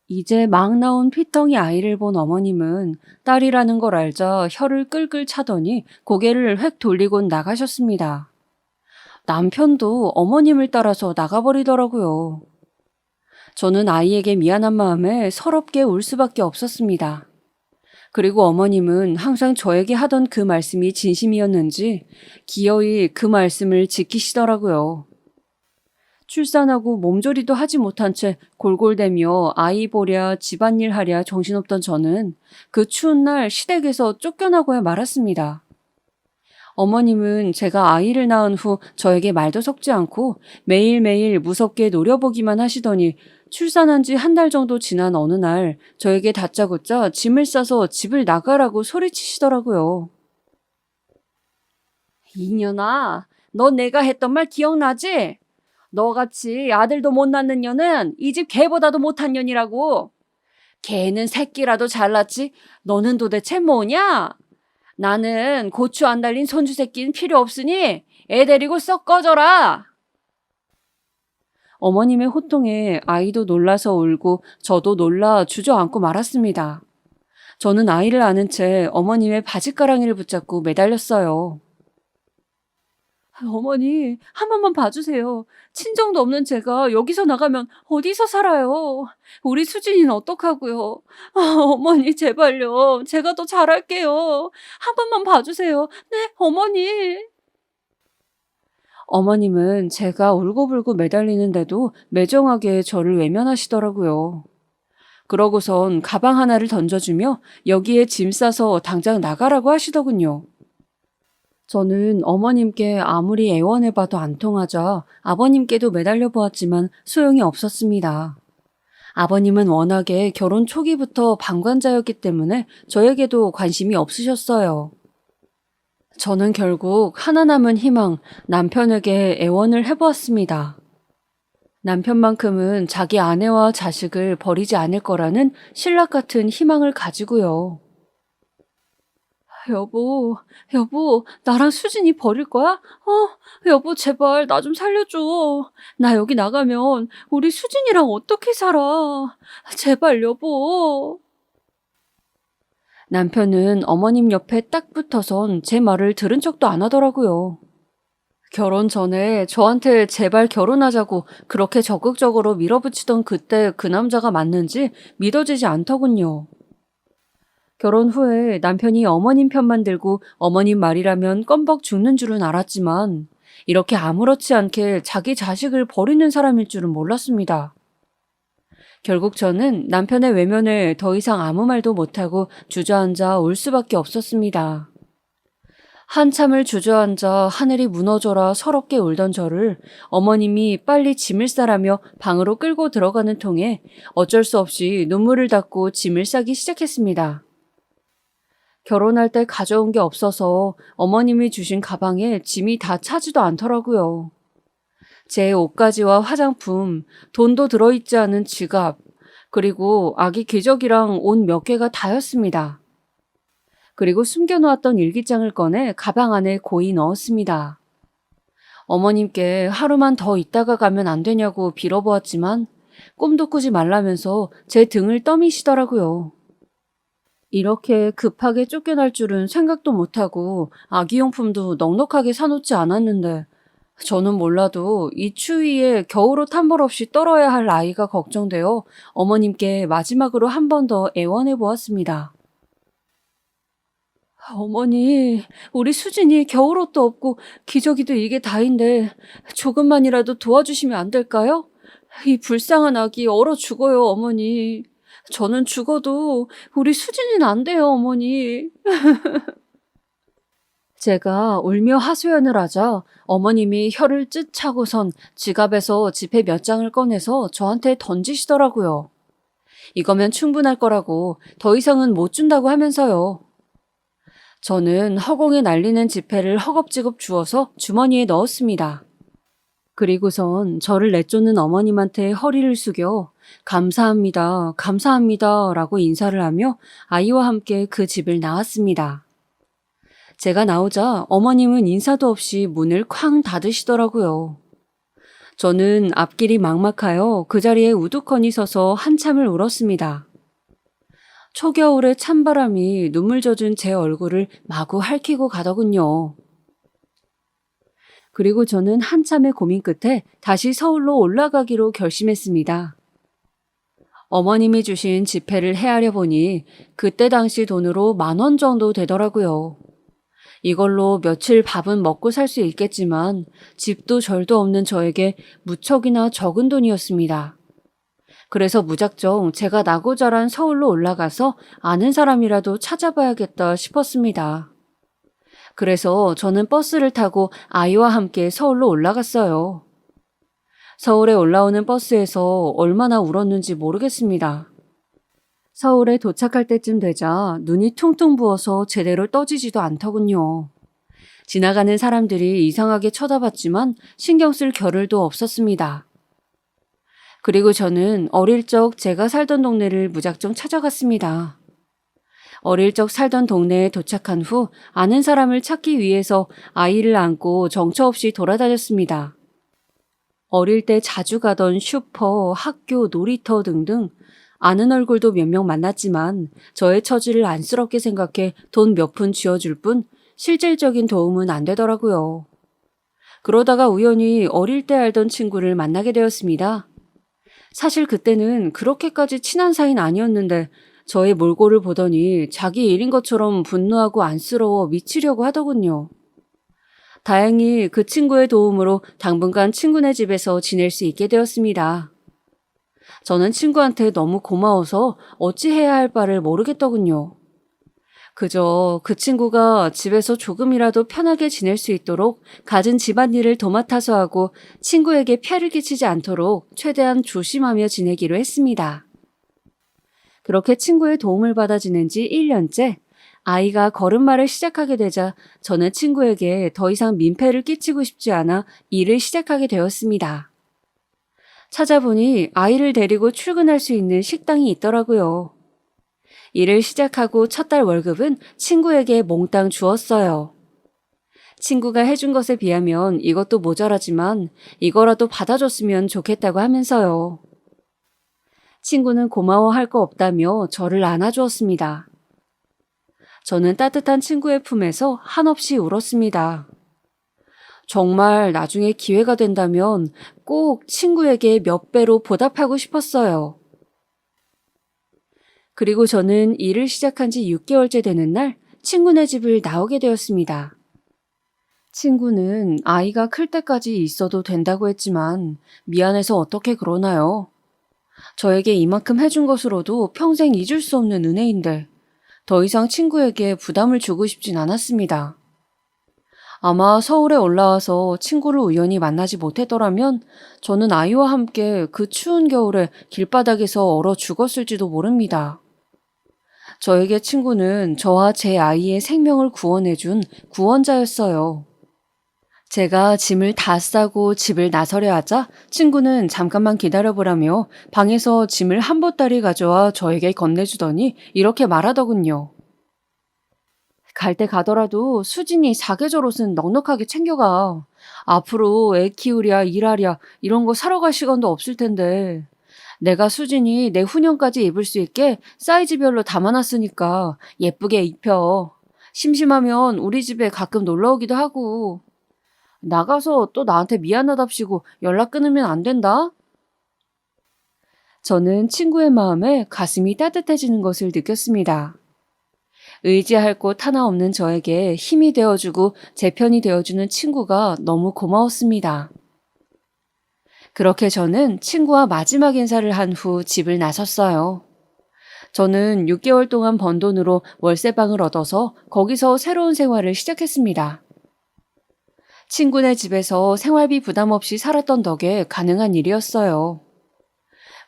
이제 막 나온 피덩이 아이를 본 어머님은 딸이라는 걸 알자 혀를 끌끌 차더니 고개를 획 돌리곤 나가셨습니다. 남편도 어머님을 따라서 나가버리더라고요. 저는 아이에게 미안한 마음에 서럽게 울 수밖에 없었습니다. 그리고 어머님은 항상 저에게 하던 그 말씀이 진심이었는지 기어이 그 말씀을 지키시더라고요. 출산하고 몸조리도 하지 못한 채 골골대며 아이 보랴 집안일 하랴 정신없던 저는 그 추운 날 시댁에서 쫓겨나고야 말았습니다. 어머님은 제가 아이를 낳은 후 저에게 말도 섞지 않고 매일매일 무섭게 노려보기만 하시더니 출산한 지 한 달 정도 지난 어느 날 저에게 다짜고짜 짐을 싸서 집을 나가라고 소리치시더라고요. 이년아, 너 내가 했던 말 기억나지? 너같이 아들도 못 낳는 년은 이 집 개보다도 못한 년이라고. 개는 새끼라도 잘났지 너는 도대체 뭐냐? 나는 고추 안 달린 손주 새끼는 필요 없으니 애 데리고 썩 꺼져라. 어머님의 호통에 아이도 놀라서 울고 저도 놀라 주저앉고 말았습니다. 저는 아이를 안은 채 어머님의 바짓가랑이를 붙잡고 매달렸어요. 어머니, 한 번만 봐주세요. 친정도 없는 제가 여기서 나가면 어디서 살아요? 우리 수진이는 어떡하고요? 어머니, 제발요. 제가 더 잘할게요. 한 번만 봐주세요. 네, 어머니. 어머님은 제가 울고불고 매달리는데도 매정하게 저를 외면하시더라고요. 그러고선 가방 하나를 던져주며 여기에 짐 싸서 당장 나가라고 하시더군요. 저는 어머님께 아무리 애원해봐도 안 통하자 아버님께도 매달려 보았지만 소용이 없었습니다. 아버님은 워낙에 결혼 초기부터 방관자였기 때문에 저에게도 관심이 없으셨어요. 저는 결국 하나 남은 희망, 남편에게 애원을 해보았습니다. 남편만큼은 자기 아내와 자식을 버리지 않을 거라는 신락 같은 희망을 가지고요. 여보, 나랑 수진이 버릴 거야? 여보, 제발 나 좀 살려줘. 나 여기 나가면 우리 수진이랑 어떻게 살아? 제발, 여보. 남편은 어머님 옆에 딱 붙어선 제 말을 들은 척도 안 하더라고요. 결혼 전에 저한테 제발 결혼하자고 그렇게 적극적으로 밀어붙이던 그때 그 남자가 맞는지 믿어지지 않더군요. 결혼 후에 남편이 어머님 편만 들고 어머님 말이라면 껌벅 죽는 줄은 알았지만 이렇게 아무렇지 않게 자기 자식을 버리는 사람일 줄은 몰랐습니다. 결국 저는 남편의 외면을 더 이상 아무 말도 못하고 주저앉아 울 수밖에 없었습니다. 한참을 주저앉아 하늘이 무너져라 서럽게 울던 저를 어머님이 빨리 짐을 싸라며 방으로 끌고 들어가는 통에 어쩔 수 없이 눈물을 닦고 짐을 싸기 시작했습니다. 결혼할 때 가져온 게 없어서 어머님이 주신 가방에 짐이 다 차지도 않더라고요. 제 옷가지와 화장품, 돈도 들어있지 않은 지갑, 그리고 아기 기저귀랑 옷 몇 개가 다였습니다. 그리고 숨겨놓았던 일기장을 꺼내 가방 안에 고이 넣었습니다. 어머님께 하루만 더 있다가 가면 안 되냐고 빌어보았지만 꿈도 꾸지 말라면서 제 등을 떠미시더라고요. 이렇게 급하게 쫓겨날 줄은 생각도 못하고 아기용품도 넉넉하게 사놓지 않았는데 저는 몰라도 이 추위에 겨울옷 한 벌 없이 떨어야 할 아이가 걱정되어 어머님께 마지막으로 한 번 더 애원해 보았습니다. 어머니, 우리 수진이 겨울옷도 없고 기저귀도 이게 다인데 조금만이라도 도와주시면 안 될까요? 이 불쌍한 아기 얼어 죽어요, 어머니. 저는 죽어도 우리 수진이는 안 돼요, 어머니. 제가 울며 하소연을 하자 어머님이 혀를 쯧 차고선 지갑에서 지폐 몇 장을 꺼내서 저한테 던지시더라고요. 이거면 충분할 거라고 더 이상은 못 준다고 하면서요. 저는 허공에 날리는 지폐를 허겁지겁 주워서 주머니에 넣었습니다. 그리고선 저를 내쫓는 어머님한테 허리를 숙여 감사합니다, 감사합니다 라고 인사를 하며 아이와 함께 그 집을 나왔습니다. 제가 나오자 어머님은 인사도 없이 문을 쾅 닫으시더라고요. 저는 앞길이 막막하여 그 자리에 우두커니 서서 한참을 울었습니다. 초겨울의 찬바람이 눈물 젖은 제 얼굴을 마구 핥히고 가더군요. 그리고 저는 한참의 고민 끝에 다시 서울로 올라가기로 결심했습니다. 어머님이 주신 지폐를 헤아려 보니 그때 당시 돈으로 10,000원 정도 되더라고요. 이걸로 며칠 밥은 먹고 살 수 있겠지만 집도 절도 없는 저에게 무척이나 적은 돈이었습니다. 그래서 무작정 제가 나고 자란 서울로 올라가서 아는 사람이라도 찾아봐야겠다 싶었습니다. 그래서 저는 버스를 타고 아이와 함께 서울로 올라갔어요. 서울에 올라오는 버스에서 얼마나 울었는지 모르겠습니다. 서울에 도착할 때쯤 되자 눈이 퉁퉁 부어서 제대로 떠지지도 않더군요. 지나가는 사람들이 이상하게 쳐다봤지만 신경 쓸 겨를도 없었습니다. 그리고 저는 어릴 적 제가 살던 동네를 무작정 찾아갔습니다. 어릴 적 살던 동네에 도착한 후 아는 사람을 찾기 위해서 아이를 안고 정처 없이 돌아다녔습니다. 어릴 때 자주 가던 슈퍼, 학교, 놀이터 등등 아는 얼굴도 몇 명 만났지만 저의 처지를 안쓰럽게 생각해 돈 몇 푼 쥐어줄 뿐 실질적인 도움은 안 되더라고요. 그러다가 우연히 어릴 때 알던 친구를 만나게 되었습니다. 사실 그때는 그렇게까지 친한 사이는 아니었는데 저의 몰골을 보더니 자기 일인 것처럼 분노하고 안쓰러워 미치려고 하더군요. 다행히 그 친구의 도움으로 당분간 친구네 집에서 지낼 수 있게 되었습니다. 저는 친구한테 너무 고마워서 어찌 해야 할 바를 모르겠더군요. 그저 그 친구가 집에서 조금이라도 편하게 지낼 수 있도록 갖은 집안일을 도맡아서 하고 친구에게 폐를 끼치지 않도록 최대한 조심하며 지내기로 했습니다. 그렇게 친구의 도움을 받아 지낸 지 1년째, 아이가 걸음마를 시작하게 되자 저는 친구에게 더 이상 민폐를 끼치고 싶지 않아 일을 시작하게 되었습니다. 찾아보니 아이를 데리고 출근할 수 있는 식당이 있더라고요. 일을 시작하고 첫 달 월급은 친구에게 몽땅 주었어요. 친구가 해준 것에 비하면 이것도 모자라지만 이거라도 받아줬으면 좋겠다고 하면서요. 친구는 고마워할 거 없다며 저를 안아주었습니다. 저는 따뜻한 친구의 품에서 한없이 울었습니다. 정말 나중에 기회가 된다면 꼭 친구에게 몇 배로 보답하고 싶었어요. 그리고 저는 일을 시작한 지 6개월째 되는 날 친구네 집을 나오게 되었습니다. 친구는 아이가 클 때까지 있어도 된다고 했지만 미안해서 어떻게 그러나요? 저에게 이만큼 해준 것으로도 평생 잊을 수 없는 은혜인데 더 이상 친구에게 부담을 주고 싶진 않았습니다. 아마 서울에 올라와서 친구를 우연히 만나지 못했더라면 저는 아이와 함께 그 추운 겨울에 길바닥에서 얼어 죽었을지도 모릅니다. 저에게 친구는 저와 제 아이의 생명을 구원해준 구원자였어요. 제가 짐을 다 싸고 집을 나서려 하자 친구는 잠깐만 기다려보라며 방에서 짐을 한 보따리 가져와 저에게 건네주더니 이렇게 말하더군요. 갈 때 가더라도 수진이 사계절 옷은 넉넉하게 챙겨가. 앞으로 애 키우랴 일하랴 이런 거 사러 갈 시간도 없을 텐데. 내가 수진이 내 후년까지 입을 수 있게 사이즈별로 담아놨으니까 예쁘게 입혀. 심심하면 우리 집에 가끔 놀러 오기도 하고. 나가서 또 나한테 미안하답시고 연락 끊으면 안 된다? 저는 친구의 마음에 가슴이 따뜻해지는 것을 느꼈습니다. 의지할 곳 하나 없는 저에게 힘이 되어주고 제 편이 되어주는 친구가 너무 고마웠습니다. 그렇게 저는 친구와 마지막 인사를 한 후 집을 나섰어요. 저는 6개월 동안 번 돈으로 월세방을 얻어서 거기서 새로운 생활을 시작했습니다. 친구네 집에서 생활비 부담 없이 살았던 덕에 가능한 일이었어요.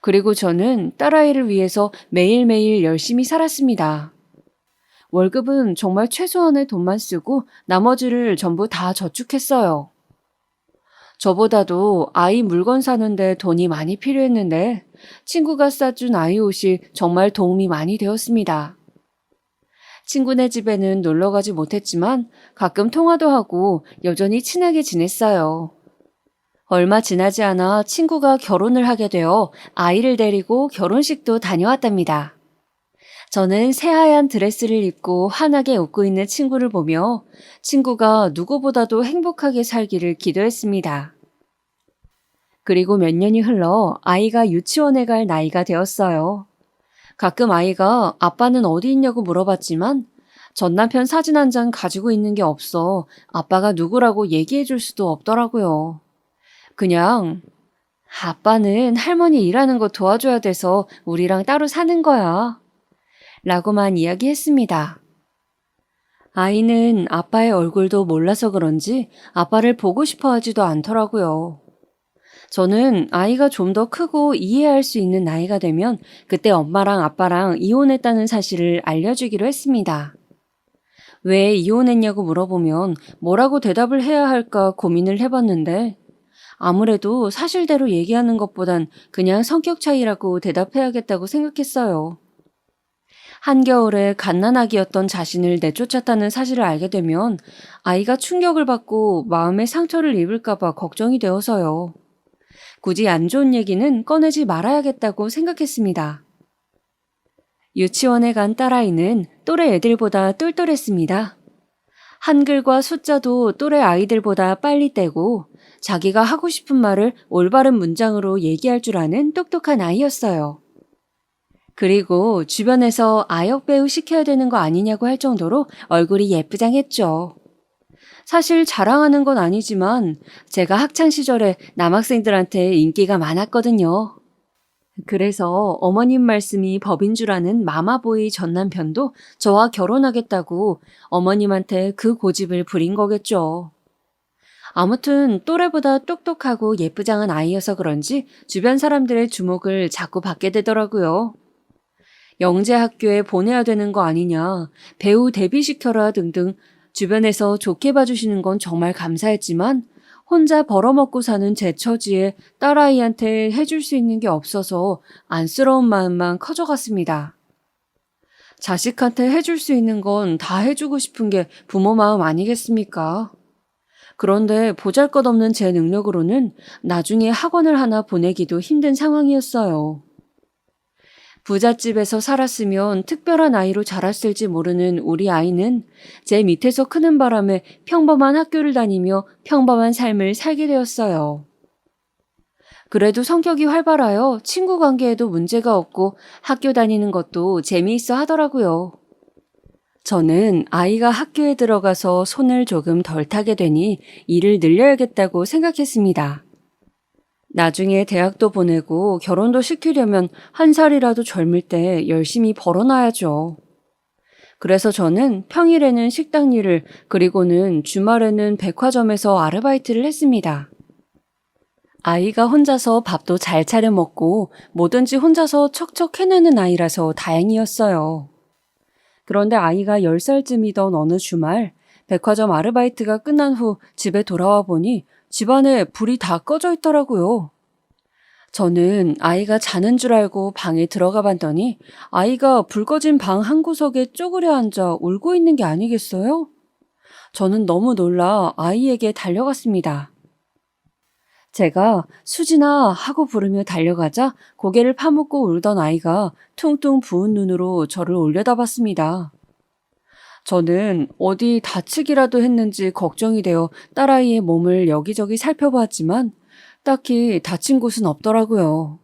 그리고 저는 딸아이를 위해서 매일매일 열심히 살았습니다. 월급은 정말 최소한의 돈만 쓰고 나머지를 전부 다 저축했어요. 저보다도 아이 물건 사는데 돈이 많이 필요했는데 친구가 싸준 아이 옷이 정말 도움이 많이 되었습니다. 친구네 집에는 놀러 가지 못했지만 가끔 통화도 하고 여전히 친하게 지냈어요. 얼마 지나지 않아 친구가 결혼을 하게 되어 아이를 데리고 결혼식도 다녀왔답니다. 저는 새하얀 드레스를 입고 환하게 웃고 있는 친구를 보며 친구가 누구보다도 행복하게 살기를 기도했습니다. 그리고 몇 년이 흘러 아이가 유치원에 갈 나이가 되었어요. 가끔 아이가 아빠는 어디 있냐고 물어봤지만 전 남편 사진 한 장 가지고 있는 게 없어 아빠가 누구라고 얘기해 줄 수도 없더라고요. 그냥 아빠는 할머니 일하는 거 도와줘야 돼서 우리랑 따로 사는 거야. 라고만 이야기했습니다. 아이는 아빠의 얼굴도 몰라서 그런지 아빠를 보고 싶어 하지도 않더라고요. 저는 아이가 좀 더 크고 이해할 수 있는 나이가 되면 그때 엄마랑 아빠랑 이혼했다는 사실을 알려주기로 했습니다. 왜 이혼했냐고 물어보면 뭐라고 대답을 해야 할까 고민을 해봤는데 아무래도 사실대로 얘기하는 것보단 그냥 성격 차이라고 대답해야겠다고 생각했어요. 한겨울에 갓난아기였던 자신을 내쫓았다는 사실을 알게 되면 아이가 충격을 받고 마음의 상처를 입을까봐 걱정이 되어서요. 굳이 안 좋은 얘기는 꺼내지 말아야겠다고 생각했습니다. 유치원에 간 딸아이는 또래 애들보다 똘똘했습니다. 한글과 숫자도 또래 아이들보다 빨리 떼고 자기가 하고 싶은 말을 올바른 문장으로 얘기할 줄 아는 똑똑한 아이였어요. 그리고 주변에서 아역 배우 시켜야 되는 거 아니냐고 할 정도로 얼굴이 예쁘장했죠. 사실 자랑하는 건 아니지만 제가 학창시절에 남학생들한테 인기가 많았거든요. 그래서 어머님 말씀이 법인 줄 아는 마마보이 전 남편도 저와 결혼하겠다고 어머님한테 그 고집을 부린 거겠죠. 아무튼 또래보다 똑똑하고 예쁘장한 아이여서 그런지 주변 사람들의 주목을 자꾸 받게 되더라고요. 영재 학교에 보내야 되는 거 아니냐, 배우 데뷔시켜라 등등 주변에서 좋게 봐주시는 건 정말 감사했지만 혼자 벌어먹고 사는 제 처지에 딸아이한테 해줄 수 있는 게 없어서 안쓰러운 마음만 커져갔습니다. 자식한테 해줄 수 있는 건 다 해주고 싶은 게 부모 마음 아니겠습니까? 그런데 보잘것없는 제 능력으로는 나중에 학원을 하나 보내기도 힘든 상황이었어요. 부잣집에서 살았으면 특별한 아이로 자랐을지 모르는 우리 아이는 제 밑에서 크는 바람에 평범한 학교를 다니며 평범한 삶을 살게 되었어요. 그래도 성격이 활발하여 친구 관계에도 문제가 없고 학교 다니는 것도 재미있어 하더라고요. 저는 아이가 학교에 들어가서 손을 조금 덜 타게 되니 일을 늘려야겠다고 생각했습니다. 나중에 대학도 보내고 결혼도 시키려면 한 살이라도 젊을 때 열심히 벌어놔야죠. 그래서 저는 평일에는 식당 일을, 그리고는 주말에는 백화점에서 아르바이트를 했습니다. 아이가 혼자서 밥도 잘 차려 먹고 뭐든지 혼자서 척척 해내는 아이라서 다행이었어요. 그런데 아이가 10살쯤이던 어느 주말, 백화점 아르바이트가 끝난 후 집에 돌아와 보니 집안에 불이 다 꺼져 있더라고요. 저는 아이가 자는 줄 알고 방에 들어가 봤더니 아이가 불 꺼진 방 한 구석에 쪼그려 앉아 울고 있는 게 아니겠어요? 저는 너무 놀라 아이에게 달려갔습니다. 제가 수진아 하고 부르며 달려가자 고개를 파묻고 울던 아이가 퉁퉁 부은 눈으로 저를 올려다봤습니다. 저는 어디 다치기라도 했는지 걱정이 되어 딸아이의 몸을 여기저기 살펴보았지만 딱히 다친 곳은 없더라고요.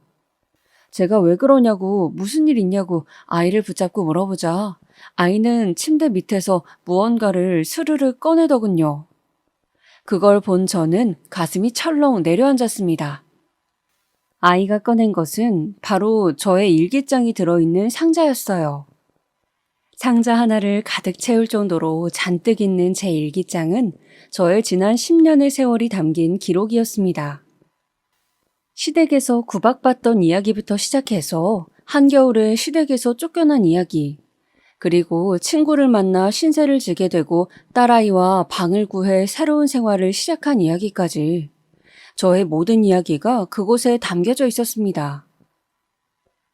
제가 왜 그러냐고, 무슨 일 있냐고 아이를 붙잡고 물어보자 아이는 침대 밑에서 무언가를 스르르 꺼내더군요. 그걸 본 저는 가슴이 철렁 내려앉았습니다. 아이가 꺼낸 것은 바로 저의 일기장이 들어있는 상자였어요. 상자 하나를 가득 채울 정도로 잔뜩 있는 제 일기장은 저의 지난 10년의 세월이 담긴 기록이었습니다. 시댁에서 구박받던 이야기부터 시작해서 한겨울에 시댁에서 쫓겨난 이야기, 그리고 친구를 만나 신세를 지게 되고 딸아이와 방을 구해 새로운 생활을 시작한 이야기까지 저의 모든 이야기가 그곳에 담겨져 있었습니다.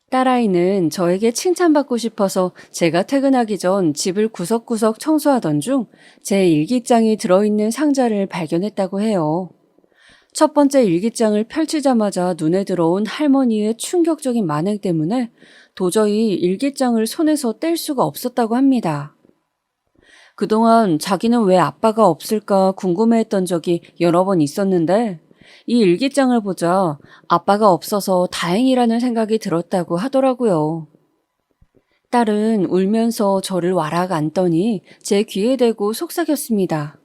딸아이는 저에게 칭찬받고 싶어서 제가 퇴근하기 전 집을 구석구석 청소하던 중 제 일기장이 들어있는 상자를 발견했다고 해요. 첫 번째 일기장을 펼치자마자 눈에 들어온 할머니의 충격적인 만행 때문에 도저히 일기장을 손에서 뗄 수가 없었다고 합니다. 그동안 자기는 왜 아빠가 없을까 궁금해했던 적이 여러 번 있었는데 이 일기장을 보자 아빠가 없어서 다행이라는 생각이 들었다고 하더라고요. 딸은 울면서 저를 와락 안더니 제 귀에 대고 속삭였습니다.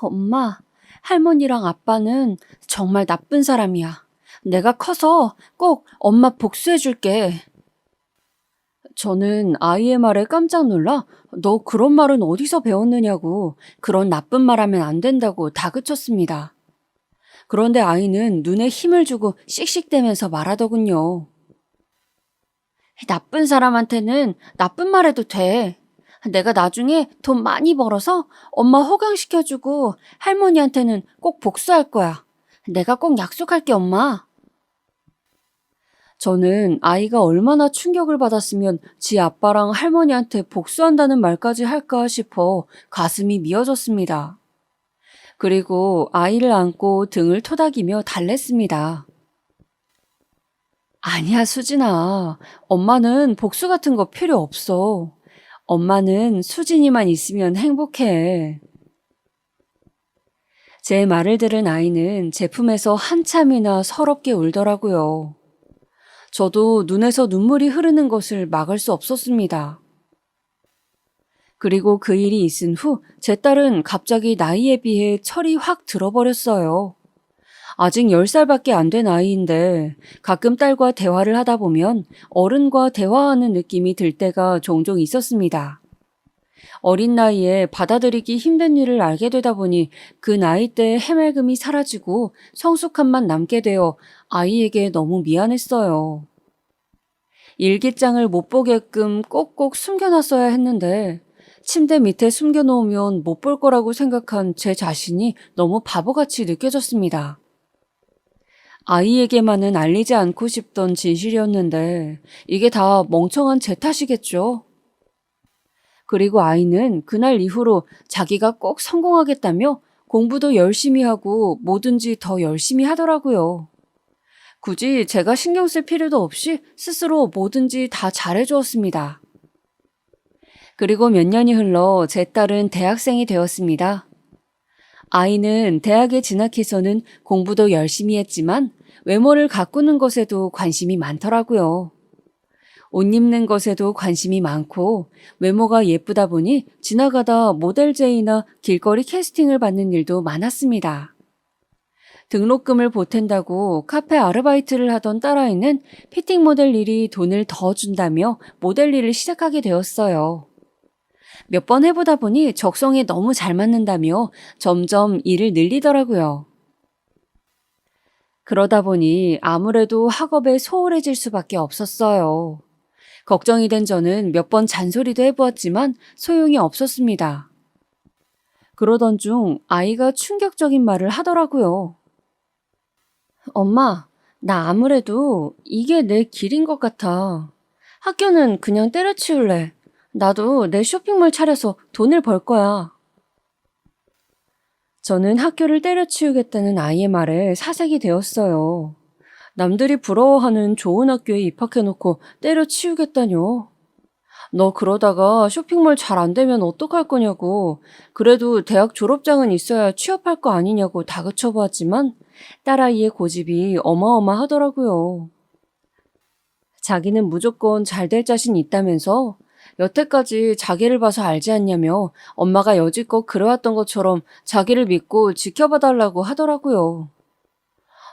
엄마, 할머니랑 아빠는 정말 나쁜 사람이야. 내가 커서 꼭 엄마 복수해줄게. 저는 아이의 말에 깜짝 놀라 너 그런 말은 어디서 배웠느냐고, 그런 나쁜 말 하면 안 된다고 다그쳤습니다. 그런데 아이는 눈에 힘을 주고 씩씩대면서 말하더군요. 나쁜 사람한테는 나쁜 말 해도 돼. 내가 나중에 돈 많이 벌어서 엄마 호강시켜주고 할머니한테는 꼭 복수할 거야. 내가 꼭 약속할게, 엄마. 저는 아이가 얼마나 충격을 받았으면 지 아빠랑 할머니한테 복수한다는 말까지 할까 싶어 가슴이 미어졌습니다. 그리고 아이를 안고 등을 토닥이며 달랬습니다. 아니야, 수진아. 엄마는 복수 같은 거 필요 없어. 엄마는 수진이만 있으면 행복해. 제 말을 들은 아이는 제품에서 한참이나 서럽게 울더라고요. 저도 눈에서 눈물이 흐르는 것을 막을 수 없었습니다. 그리고 그 일이 있은 후 제 딸은 갑자기 나이에 비해 철이 확 들어버렸어요. 아직 10살밖에 안 된 아이인데 가끔 딸과 대화를 하다 보면 어른과 대화하는 느낌이 들 때가 종종 있었습니다. 어린 나이에 받아들이기 힘든 일을 알게 되다 보니 그 나이 때의 해맑음이 사라지고 성숙함만 남게 되어 아이에게 너무 미안했어요. 일기장을 못 보게끔 꼭꼭 숨겨놨어야 했는데 침대 밑에 숨겨놓으면 못 볼 거라고 생각한 제 자신이 너무 바보같이 느껴졌습니다. 아이에게만은 알리지 않고 싶던 진실이었는데 이게 다 멍청한 제 탓이겠죠? 그리고 아이는 그날 이후로 자기가 꼭 성공하겠다며 공부도 열심히 하고 뭐든지 더 열심히 하더라고요. 굳이 제가 신경 쓸 필요도 없이 스스로 뭐든지 다 잘해주었습니다. 그리고 몇 년이 흘러 제 딸은 대학생이 되었습니다. 아이는 대학에 진학해서는 공부도 열심히 했지만 외모를 가꾸는 것에도 관심이 많더라고요. 옷 입는 것에도 관심이 많고 외모가 예쁘다 보니 지나가다 모델 제의나 길거리 캐스팅을 받는 일도 많았습니다. 등록금을 보탠다고 카페 아르바이트를 하던 딸아이는 피팅 모델 일이 돈을 더 준다며 모델 일을 시작하게 되었어요. 몇 번 해보다 보니 적성에 너무 잘 맞는다며 점점 일을 늘리더라고요. 그러다 보니 아무래도 학업에 소홀해질 수밖에 없었어요. 걱정이 된 저는 몇 번 잔소리도 해보았지만 소용이 없었습니다. 그러던 중 아이가 충격적인 말을 하더라고요. 엄마, 나 아무래도 이게 내 길인 것 같아. 학교는 그냥 때려치울래. 나도 내 쇼핑몰 차려서 돈을 벌 거야. 저는 학교를 때려치우겠다는 아이의 말에 사색이 되었어요. 남들이 부러워하는 좋은 학교에 입학해놓고 때려치우겠다뇨. 너 그러다가 쇼핑몰 잘 안 되면 어떡할 거냐고. 그래도 대학 졸업장은 있어야 취업할 거 아니냐고 다그쳐보았지만 딸아이의 고집이 어마어마하더라고요. 자기는 무조건 잘 될 자신 있다면서 여태까지 자기를 봐서 알지 않냐며 엄마가 여지껏 그래왔던 것처럼 자기를 믿고 지켜봐달라고 하더라고요.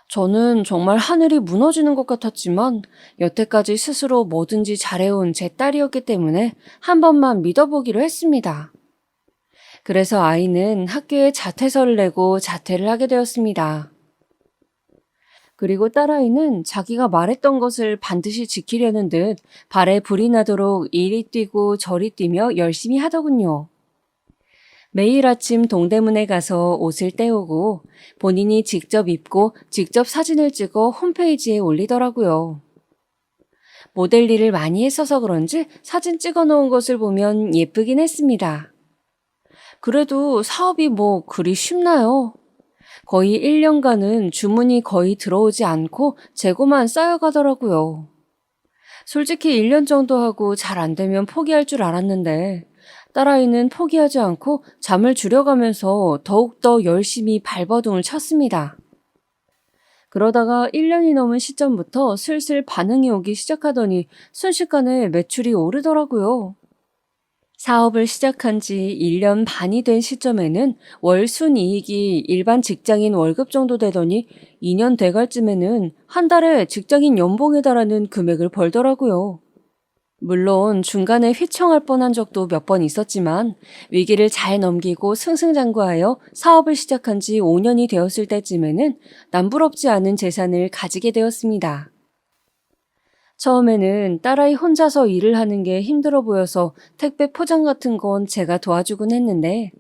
저는 정말 하늘이 무너지는 것 같았지만 여태까지 스스로 뭐든지 잘해온 제 딸이었기 때문에 한 번만 믿어보기로 했습니다. 그래서 아이는 학교에 자퇴서를 내고 자퇴를 하게 되었습니다. 그리고 딸아이는 자기가 말했던 것을 반드시 지키려는 듯 발에 불이 나도록 이리 뛰고 저리 뛰며 열심히 하더군요. 매일 아침 동대문에 가서 옷을 떼오고 본인이 직접 입고 직접 사진을 찍어 홈페이지에 올리더라고요. 모델 일을 많이 했어서 그런지 사진 찍어 놓은 것을 보면 예쁘긴 했습니다. 그래도 사업이 뭐 그리 쉽나요? 거의 1년간은 주문이 거의 들어오지 않고 재고만 쌓여가더라고요. 솔직히 1년 정도 하고 잘 안 되면 포기할 줄 알았는데 딸아이는 포기하지 않고 잠을 줄여가면서 더욱더 열심히 발버둥을 쳤습니다. 그러다가 1년이 넘은 시점부터 슬슬 반응이 오기 시작하더니 순식간에 매출이 오르더라고요. 사업을 시작한 지 1년 반이 된 시점에는 월 순이익이 일반 직장인 월급 정도 되더니 2년 돼갈 쯤에는 한 달에 직장인 연봉에 달하는 금액을 벌더라고요. 물론 중간에 휘청할 뻔한 적도 몇 번 있었지만 위기를 잘 넘기고 승승장구하여 사업을 시작한 지 5년이 되었을 때쯤에는 남부럽지 않은 재산을 가지게 되었습니다. 처음에는 딸아이 혼자서 일을 하는 게 힘들어 보여서 택배 포장 같은 건 제가 도와주곤 했는데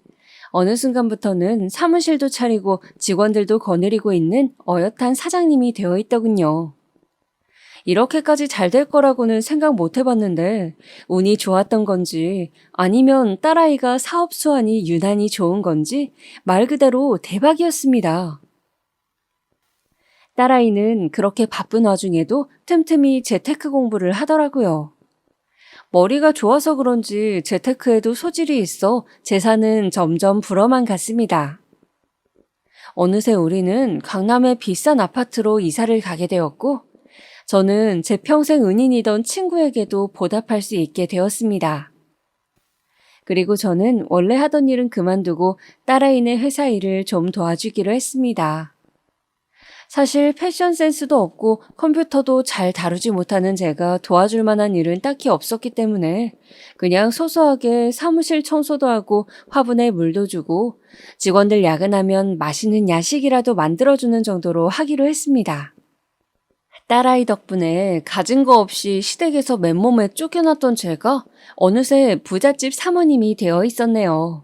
어느 순간부터는 사무실도 차리고 직원들도 거느리고 있는 어엿한 사장님이 되어 있더군요. 이렇게까지 잘 될 거라고는 생각 못 해봤는데 운이 좋았던 건지 아니면 딸아이가 사업 수완이 유난히 좋은 건지 말 그대로 대박이었습니다. 딸아이는 그렇게 바쁜 와중에도 틈틈이 재테크 공부를 하더라고요. 머리가 좋아서 그런지 재테크에도 소질이 있어 재산은 점점 불어만 갔습니다. 어느새 우리는 강남의 비싼 아파트로 이사를 가게 되었고 저는 제 평생 은인이던 친구에게도 보답할 수 있게 되었습니다. 그리고 저는 원래 하던 일은 그만두고 딸아이네 회사 일을 좀 도와주기로 했습니다. 사실 패션 센스도 없고 컴퓨터도 잘 다루지 못하는 제가 도와줄 만한 일은 딱히 없었기 때문에 그냥 소소하게 사무실 청소도 하고 화분에 물도 주고 직원들 야근하면 맛있는 야식이라도 만들어주는 정도로 하기로 했습니다. 딸아이 덕분에 가진 거 없이 시댁에서 맨몸에 쫓겨났던 제가 어느새 부잣집 사모님이 되어 있었네요.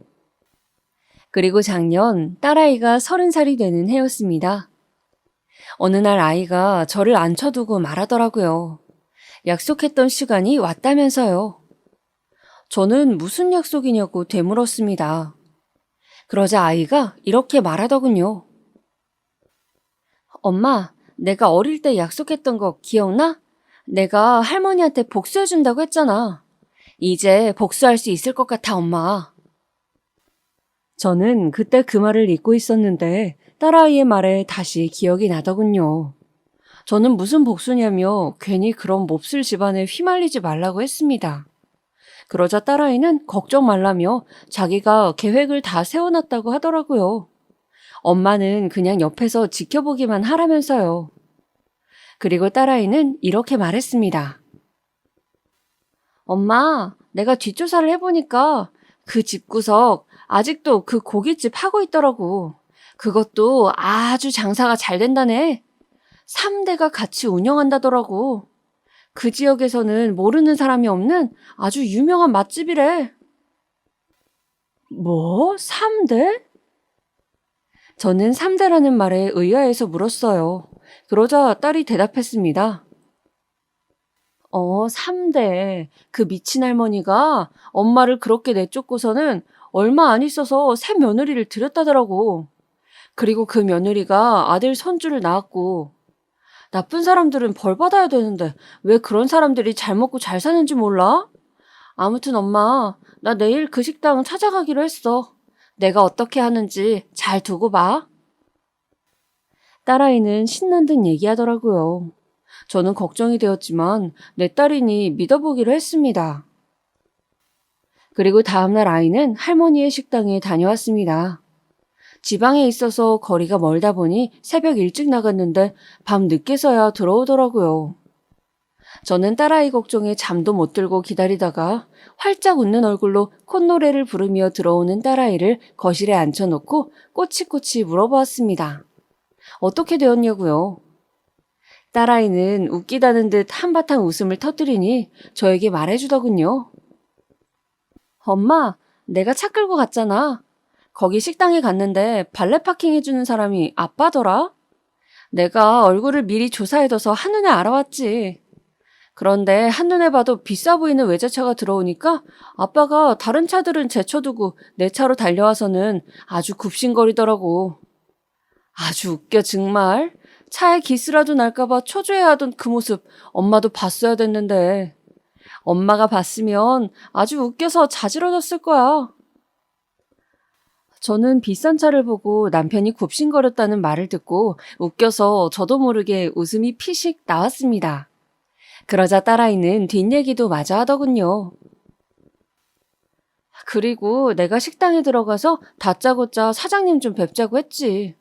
그리고 작년 딸아이가 30살이 되는 해였습니다. 어느 날 아이가 저를 앉혀두고 말하더라고요. 약속했던 시간이 왔다면서요. 저는 무슨 약속이냐고 되물었습니다. 그러자 아이가 이렇게 말하더군요. 엄마, 내가 어릴 때 약속했던 거 기억나? 내가 할머니한테 복수해준다고 했잖아. 이제 복수할 수 있을 것 같아, 엄마. 저는 그때 그 말을 잊고 있었는데 딸아이의 말에 다시 기억이 나더군요. 저는 무슨 복수냐며 괜히 그런 몹쓸 집안에 휘말리지 말라고 했습니다. 그러자 딸아이는 걱정 말라며 자기가 계획을 다 세워놨다고 하더라고요. 엄마는 그냥 옆에서 지켜보기만 하라면서요. 그리고 딸아이는 이렇게 말했습니다. 엄마, 내가 뒷조사를 해보니까 그 집구석 아직도 그 고깃집 하고 있더라고. 그것도 아주 장사가 잘 된다네. 3대가 같이 운영한다더라고. 그 지역에서는 모르는 사람이 없는 아주 유명한 맛집이래. 뭐? 3대? 저는 3대라는 말에 의아해서 물었어요. 그러자 딸이 대답했습니다. 3대. 그 미친 할머니가 엄마를 그렇게 내쫓고서는 얼마 안 있어서 새 며느리를 들였다더라고. 그리고 그 며느리가 아들 손주를 낳았고. 나쁜 사람들은 벌 받아야 되는데 왜 그런 사람들이 잘 먹고 잘 사는지 몰라? 아무튼 엄마, 나 내일 그 식당 찾아가기로 했어. 내가 어떻게 하는지 잘 두고 봐. 딸아이는 신난 듯 얘기하더라고요. 저는 걱정이 되었지만 내 딸이니 믿어보기로 했습니다. 그리고 다음날 아이는 할머니의 식당에 다녀왔습니다. 지방에 있어서 거리가 멀다 보니 새벽 일찍 나갔는데 밤 늦게서야 들어오더라고요. 저는 딸아이 걱정에 잠도 못 들고 기다리다가 활짝 웃는 얼굴로 콧노래를 부르며 들어오는 딸아이를 거실에 앉혀놓고 꼬치꼬치 물어보았습니다. 어떻게 되었냐고요. 딸아이는 웃기다는 듯 한바탕 웃음을 터뜨리니 저에게 말해주더군요. 엄마, 내가 차 끌고 갔잖아. 거기 식당에 갔는데 발레 파킹 해주는 사람이 아빠더라? 내가 얼굴을 미리 조사해둬서 한눈에 알아왔지. 그런데 한눈에 봐도 비싸 보이는 외제차가 들어오니까 아빠가 다른 차들은 제쳐두고 내 차로 달려와서는 아주 굽신거리더라고. 아주 웃겨 정말. 차에 기스라도 날까봐 초조해하던 그 모습 엄마도 봤어야 됐는데. 엄마가 봤으면 아주 웃겨서 자지러졌을 거야. 저는 비싼 차를 보고 남편이 굽신거렸다는 말을 듣고 웃겨서 저도 모르게 웃음이 피식 나왔습니다. 그러자 딸아이는 뒷얘기도 마저 하더군요. 그리고 내가 식당에 들어가서 다짜고짜 사장님 좀 뵙자고 했지.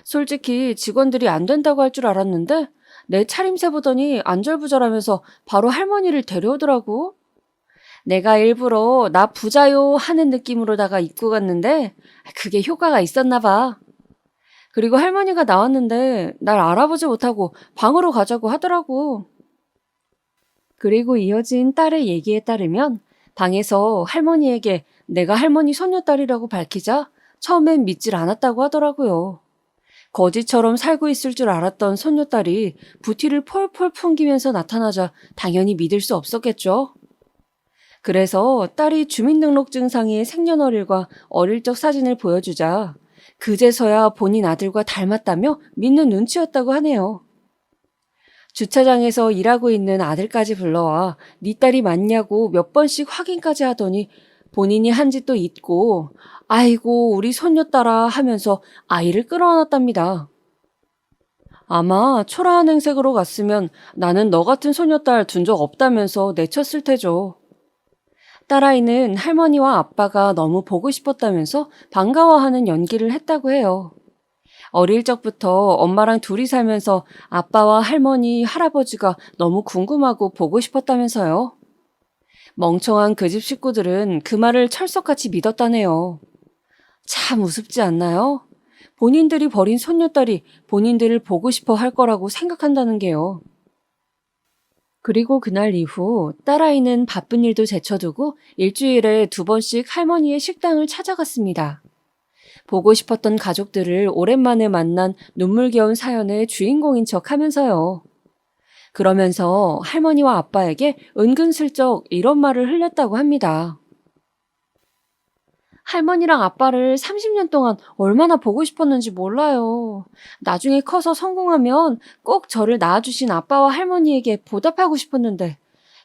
솔직히 직원들이 안 된다고 할 줄 알았는데 내 차림새 보더니 안절부절하면서 바로 할머니를 데려오더라고. 내가 일부러 나 부자요 하는 느낌으로다가 입고 갔는데 그게 효과가 있었나 봐. 그리고 할머니가 나왔는데 날 알아보지 못하고 방으로 가자고 하더라고. 그리고 이어진 딸의 얘기에 따르면 방에서 할머니에게 내가 할머니 손녀딸이라고 밝히자 처음엔 믿질 않았다고 하더라고요. 거지처럼 살고 있을 줄 알았던 손녀딸이 부티를 폴폴 풍기면서 나타나자 당연히 믿을 수 없었겠죠. 그래서 딸이 주민등록증상의 생년월일과 어릴 적 사진을 보여주자 그제서야 본인 아들과 닮았다며 믿는 눈치였다고 하네요. 주차장에서 일하고 있는 아들까지 불러와 네 딸이 맞냐고 몇 번씩 확인까지 하더니 본인이 한 짓도 잊고 아이고 우리 손녀딸아 하면서 아이를 끌어안았답니다. 아마 초라한 행색으로 갔으면 나는 너 같은 손녀딸 둔 적 없다면서 내쳤을 테죠. 딸아이는 할머니와 아빠가 너무 보고 싶었다면서 반가워하는 연기를 했다고 해요. 어릴 적부터 엄마랑 둘이 살면서 아빠와 할머니, 할아버지가 너무 궁금하고 보고 싶었다면서요. 멍청한 그 집 식구들은 그 말을 철석같이 믿었다네요. 참 우습지 않나요? 본인들이 버린 손녀딸이 본인들을 보고 싶어 할 거라고 생각한다는 게요. 그리고 그날 이후 딸아이는 바쁜 일도 제쳐두고 일주일에 2번씩 할머니의 식당을 찾아갔습니다. 보고 싶었던 가족들을 오랜만에 만난 눈물겨운 사연의 주인공인 척 하면서요. 그러면서 할머니와 아빠에게 은근슬쩍 이런 말을 흘렸다고 합니다. 할머니랑 아빠를 30년 동안 얼마나 보고 싶었는지 몰라요. 나중에 커서 성공하면 꼭 저를 낳아주신 아빠와 할머니에게 보답하고 싶었는데,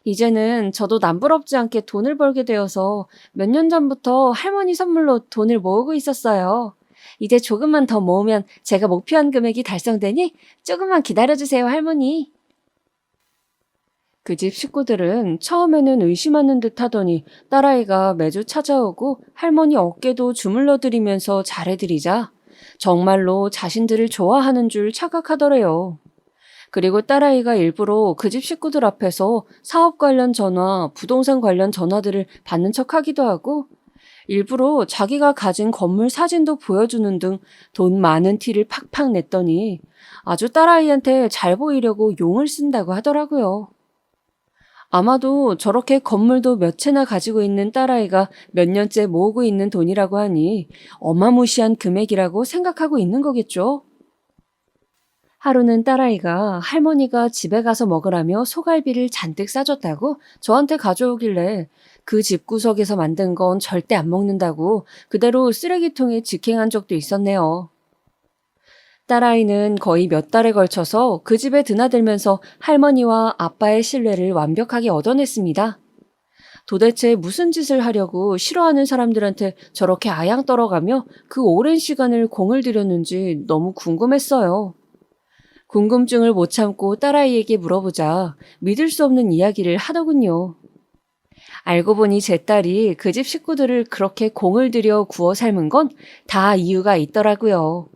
이제는 저도 남부럽지 않게 돈을 벌게 되어서 몇 년 전부터 할머니 선물로 돈을 모으고 있었어요. 이제 조금만 더 모으면 제가 목표한 금액이 달성되니 조금만 기다려주세요, 할머니. 그 집 식구들은 처음에는 의심하는 듯 하더니 딸아이가 매주 찾아오고 할머니 어깨도 주물러 드리면서 잘해드리자 정말로 자신들을 좋아하는 줄 착각하더래요. 그리고 딸아이가 일부러 그 집 식구들 앞에서 사업 관련 전화, 부동산 관련 전화들을 받는 척 하기도 하고 일부러 자기가 가진 건물 사진도 보여주는 등 돈 많은 티를 팍팍 냈더니 아주 딸아이한테 잘 보이려고 용을 쓴다고 하더라고요. 아마도 저렇게 건물도 몇 채나 가지고 있는 딸아이가 몇 년째 모으고 있는 돈이라고 하니 어마무시한 금액이라고 생각하고 있는 거겠죠. 하루는 딸아이가 할머니가 집에 가서 먹으라며 소갈비를 잔뜩 싸줬다고 저한테 가져오길래 그 집구석에서 만든 건 절대 안 먹는다고 그대로 쓰레기통에 직행한 적도 있었네요. 딸아이는 거의 몇 달에 걸쳐서 그 집에 드나들면서 할머니와 아빠의 신뢰를 완벽하게 얻어냈습니다. 도대체 무슨 짓을 하려고 싫어하는 사람들한테 저렇게 아양 떨어가며 그 오랜 시간을 공을 들였는지 너무 궁금했어요. 궁금증을 못 참고 딸아이에게 물어보자 믿을 수 없는 이야기를 하더군요. 알고 보니 제 딸이 그 집 식구들을 그렇게 공을 들여 구워 삶은 건 다 이유가 있더라고요.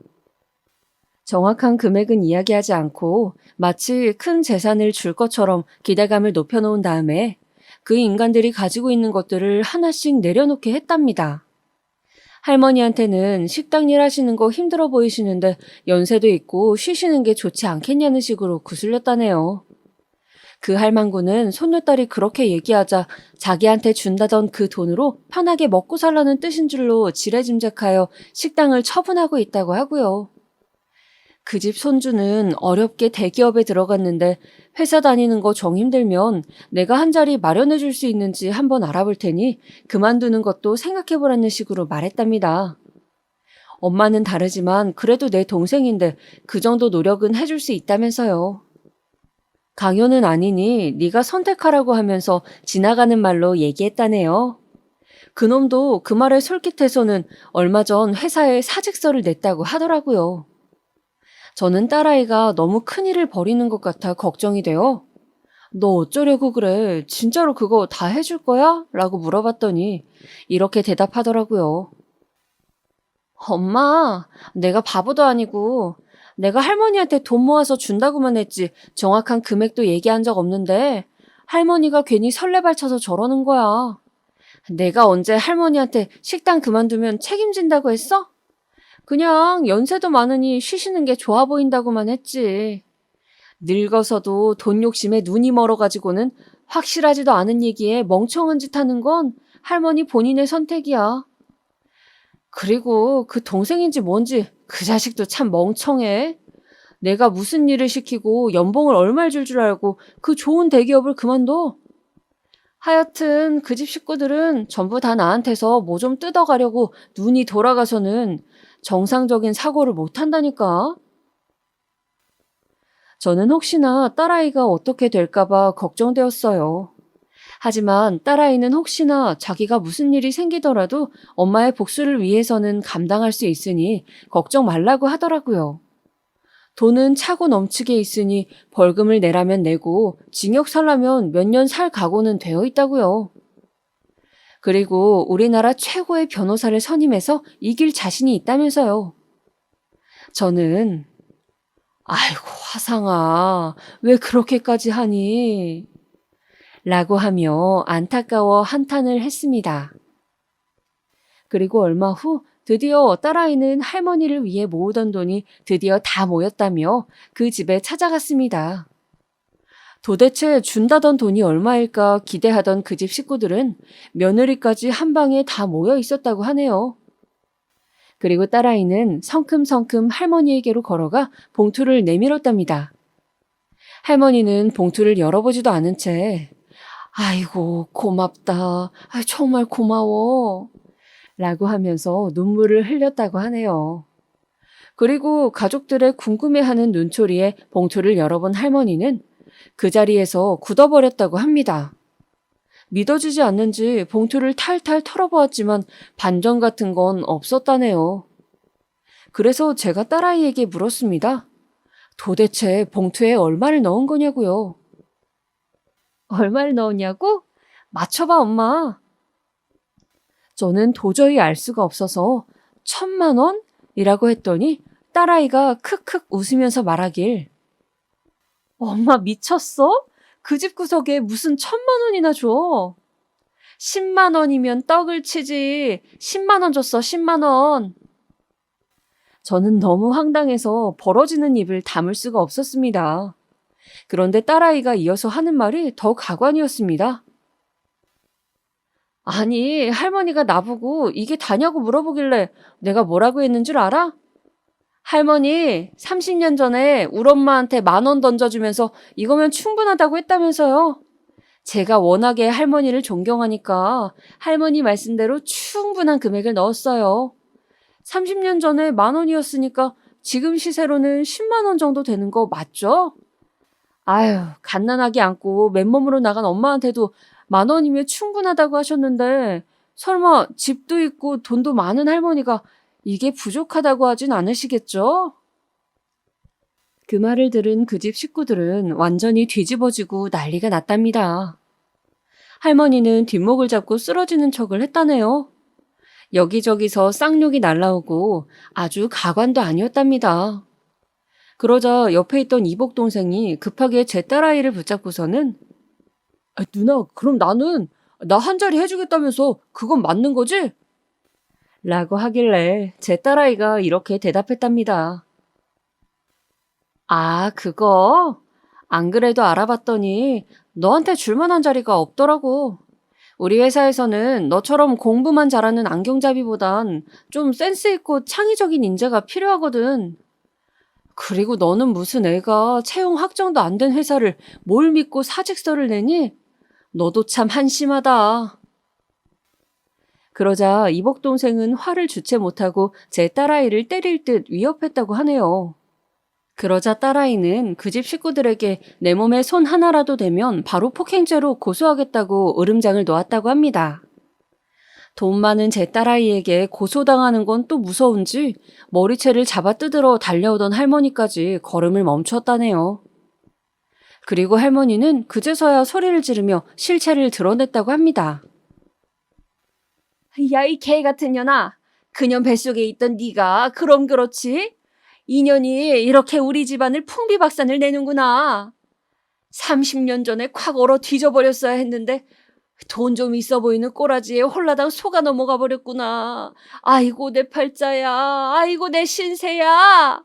정확한 금액은 이야기하지 않고 마치 큰 재산을 줄 것처럼 기대감을 높여놓은 다음에 그 인간들이 가지고 있는 것들을 하나씩 내려놓게 했답니다. 할머니한테는 식당 일 하시는 거 힘들어 보이시는데 연세도 있고 쉬시는 게 좋지 않겠냐는 식으로 구슬렸다네요. 그 할망구는 손녀딸이 그렇게 얘기하자 자기한테 준다던 그 돈으로 편하게 먹고 살라는 뜻인 줄로 지레짐작하여 식당을 처분하고 있다고 하고요. 그 집 손주는 어렵게 대기업에 들어갔는데 회사 다니는 거 정 힘들면 내가 한 자리 마련해 줄 수 있는지 한번 알아볼 테니 그만두는 것도 생각해 보라는 식으로 말했답니다. 엄마는 다르지만 그래도 내 동생인데 그 정도 노력은 해줄 수 있다면서요. 강요는 아니니 네가 선택하라고 하면서 지나가는 말로 얘기했다네요. 그놈도 그 말에 솔깃해서는 얼마 전 회사에 사직서를 냈다고 하더라고요. 저는 딸아이가 너무 큰일을 벌이는 것 같아 걱정이 돼요. 너 어쩌려고 그래? 진짜로 그거 다 해줄 거야? 라고 물어봤더니 이렇게 대답하더라고요. 엄마, 내가 바보도 아니고 내가 할머니한테 돈 모아서 준다고만 했지 정확한 금액도 얘기한 적 없는데 할머니가 괜히 설레발쳐서 저러는 거야. 내가 언제 할머니한테 식당 그만두면 책임진다고 했어? 그냥 연세도 많으니 쉬시는 게 좋아 보인다고만 했지. 늙어서도 돈 욕심에 눈이 멀어가지고는 확실하지도 않은 얘기에 멍청한 짓 하는 건 할머니 본인의 선택이야. 그리고 그 동생인지 뭔지 그 자식도 참 멍청해. 내가 무슨 일을 시키고 연봉을 얼마를 줄 알고 그 좋은 대기업을 그만둬. 하여튼 그 집 식구들은 전부 다 나한테서 뭐 좀 뜯어가려고 눈이 돌아가서는 정상적인 사고를 못 한다니까. 저는 혹시나 딸아이가 어떻게 될까봐 걱정되었어요. 하지만 딸아이는 혹시나 자기가 무슨 일이 생기더라도 엄마의 복수를 위해서는 감당할 수 있으니 걱정 말라고 하더라고요. 돈은 차고 넘치게 있으니 벌금을 내라면 내고 징역 살라면 몇 년 살 각오는 되어 있다고요. 그리고 우리나라 최고의 변호사를 선임해서 이길 자신이 있다면서요. 저는 "아이고 화상아, 왜 그렇게까지 하니?" 라고 하며 안타까워 한탄을 했습니다. 그리고 얼마 후 드디어 딸아이는 할머니를 위해 모으던 돈이 드디어 다 모였다며 그 집에 찾아갔습니다. 도대체 준다던 돈이 얼마일까 기대하던 그 집 식구들은 며느리까지 한 방에 다 모여 있었다고 하네요. 그리고 딸아이는 성큼성큼 할머니에게로 걸어가 봉투를 내밀었답니다. 할머니는 봉투를 열어보지도 않은 채 "아이고 고맙다. 정말 고마워." 라고 하면서 눈물을 흘렸다고 하네요. 그리고 가족들의 궁금해하는 눈초리에 봉투를 열어본 할머니는 그 자리에서 굳어버렸다고 합니다. 믿어지지 않는지 봉투를 탈탈 털어보았지만 반전 같은 건 없었다네요. 그래서 제가 딸아이에게 물었습니다. 도대체 봉투에 얼마를 넣은 거냐고요? 얼마를 넣었냐고? 맞춰봐, 엄마. 저는 도저히 알 수가 없어서 1,000만 원? 이라고 했더니 딸아이가 크크 웃으면서 말하길, 엄마 미쳤어? 그 집 구석에 무슨 1,000만 원이나 줘? 10만 원이면 떡을 치지. 10만 원 줬어, 10만 원. 저는 너무 황당해서 벌어지는 입을 다물 수가 없었습니다. 그런데 딸아이가 이어서 하는 말이 더 가관이었습니다. 아니, 할머니가 나보고 이게 다냐고 물어보길래 내가 뭐라고 했는 줄 알아? 할머니, 30년 전에 우리 엄마한테 10,000원 던져주면서 이거면 충분하다고 했다면서요. 제가 워낙에 할머니를 존경하니까 할머니 말씀대로 충분한 금액을 넣었어요. 30년 전에 10,000원이었으니까 지금 시세로는 10만 원 정도 되는 거 맞죠? 아유, 갓난아기 안고 맨몸으로 나간 엄마한테도 10,000원이면 충분하다고 하셨는데 설마 집도 있고 돈도 많은 할머니가 이게 부족하다고 하진 않으시겠죠? 그 말을 들은 그 집 식구들은 완전히 뒤집어지고 난리가 났답니다. 할머니는 뒷목을 잡고 쓰러지는 척을 했다네요. 여기저기서 쌍욕이 날라오고 아주 가관도 아니었답니다. 그러자 옆에 있던 이복 동생이 급하게 제 딸아이를 붙잡고서는 누나, 그럼 나는 나 한 자리 해주겠다면서 그건 맞는 거지? 라고 하길래 제 딸아이가 이렇게 대답했답니다. 아, 그거? 안 그래도 알아봤더니 너한테 줄 만한 자리가 없더라고. 우리 회사에서는 너처럼 공부만 잘하는 안경잡이보단 좀 센스 있고 창의적인 인재가 필요하거든. 그리고 너는 무슨 애가 채용 확정도 안 된 회사를 뭘 믿고 사직서를 내니? 너도 참 한심하다. 그러자 이복 동생은 화를 주체 못하고 제 딸아이를 때릴 듯 위협했다고 하네요. 그러자 딸아이는 그 집 식구들에게 내 몸에 손 하나라도 대면 바로 폭행죄로 고소하겠다고 으름장을 놓았다고 합니다. 돈 많은 제 딸아이에게 고소당하는 건 또 무서운지 머리채를 잡아뜯으러 달려오던 할머니까지 걸음을 멈추었다네요. 그리고 할머니는 그제서야 소리를 지르며 실체를 드러냈다고 합니다. 야, 이 개 같은 년아. 그년 뱃속에 있던 네가 그럼 그렇지? 인연이 이렇게 우리 집안을 풍비박산을 내는구나. 30년 전에 콱 얼어 뒤져버렸어야 했는데 돈 좀 있어 보이는 꼬라지에 홀라당 속아 넘어가 버렸구나. 아이고 내 팔자야. 아이고 내 신세야.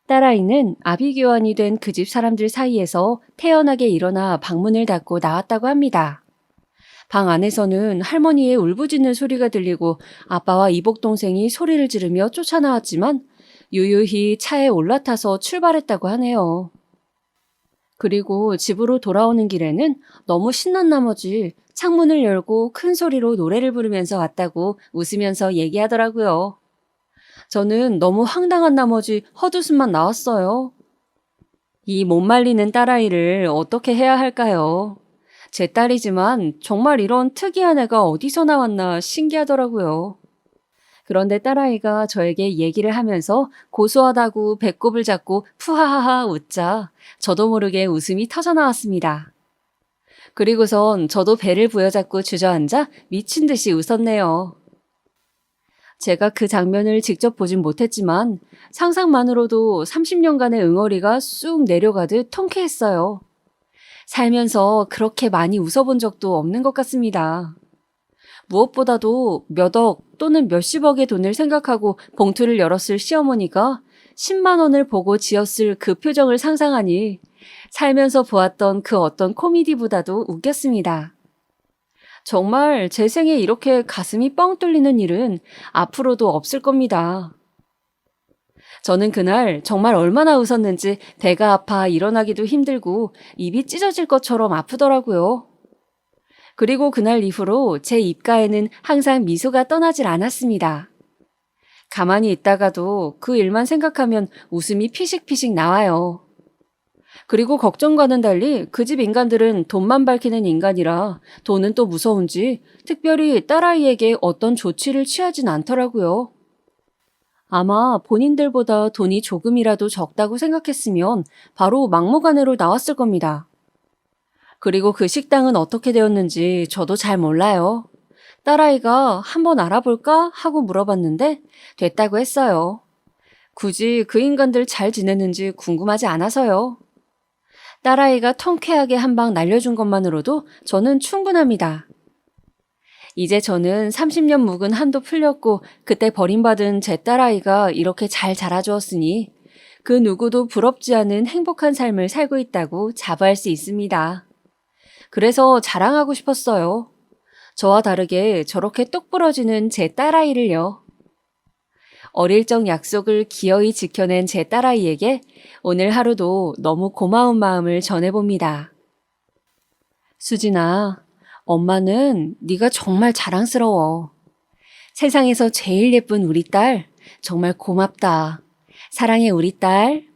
딸아이는 아비규환이 된 그 집 사람들 사이에서 태연하게 일어나 방문을 닫고 나왔다고 합니다. 방 안에서는 할머니의 울부짖는 소리가 들리고 아빠와 이복 동생이 소리를 지르며 쫓아나왔지만 유유히 차에 올라타서 출발했다고 하네요. 그리고 집으로 돌아오는 길에는 너무 신난 나머지 창문을 열고 큰 소리로 노래를 부르면서 왔다고 웃으면서 얘기하더라고요. 저는 너무 황당한 나머지 헛웃음만 나왔어요. 이 못 말리는 딸아이를 어떻게 해야 할까요? 제 딸이지만 정말 이런 특이한 애가 어디서 나왔나 신기하더라고요. 그런데 딸아이가 저에게 얘기를 하면서 고소하다고 배꼽을 잡고 푸하하하 웃자 저도 모르게 웃음이 터져나왔습니다. 그리고선 저도 배를 부여잡고 주저앉아 미친 듯이 웃었네요. 제가 그 장면을 직접 보진 못했지만 상상만으로도 30년간의 응어리가 쑥 내려가듯 통쾌했어요. 살면서 그렇게 많이 웃어본 적도 없는 것 같습니다. 무엇보다도 몇 억 또는 몇십억의 돈을 생각하고 봉투를 열었을 시어머니가 10만 원을 보고 지었을 그 표정을 상상하니 살면서 보았던 그 어떤 코미디보다도 웃겼습니다. 정말 제 생에 이렇게 가슴이 뻥 뚫리는 일은 앞으로도 없을 겁니다. 저는 그날 정말 얼마나 웃었는지 배가 아파 일어나기도 힘들고 입이 찢어질 것처럼 아프더라고요. 그리고 그날 이후로 제 입가에는 항상 미소가 떠나질 않았습니다. 가만히 있다가도 그 일만 생각하면 웃음이 피식피식 나와요. 그리고 걱정과는 달리 그 집 인간들은 돈만 밝히는 인간이라 돈은 또 무서운지 특별히 딸아이에게 어떤 조치를 취하진 않더라고요. 아마 본인들보다 돈이 조금이라도 적다고 생각했으면 바로 막무가내로 나왔을 겁니다. 그리고 그 식당은 어떻게 되었는지 저도 잘 몰라요. 딸아이가 한번 알아볼까 하고 물어봤는데 됐다고 했어요. 굳이 그 인간들 잘 지냈는지 궁금하지 않아서요. 딸아이가 통쾌하게 한 방 날려준 것만으로도 저는 충분합니다. 이제 저는 30년 묵은 한도 풀렸고 그때 버림받은 제 딸아이가 이렇게 잘 자라주었으니 그 누구도 부럽지 않은 행복한 삶을 살고 있다고 자부할 수 있습니다. 그래서 자랑하고 싶었어요. 저와 다르게 저렇게 똑 부러지는 제 딸아이를요. 어릴 적 약속을 기어이 지켜낸 제 딸아이에게 오늘 하루도 너무 고마운 마음을 전해봅니다. 수진아, 엄마는 네가 정말 자랑스러워. 세상에서 제일 예쁜 우리 딸, 정말 고맙다. 사랑해 우리 딸.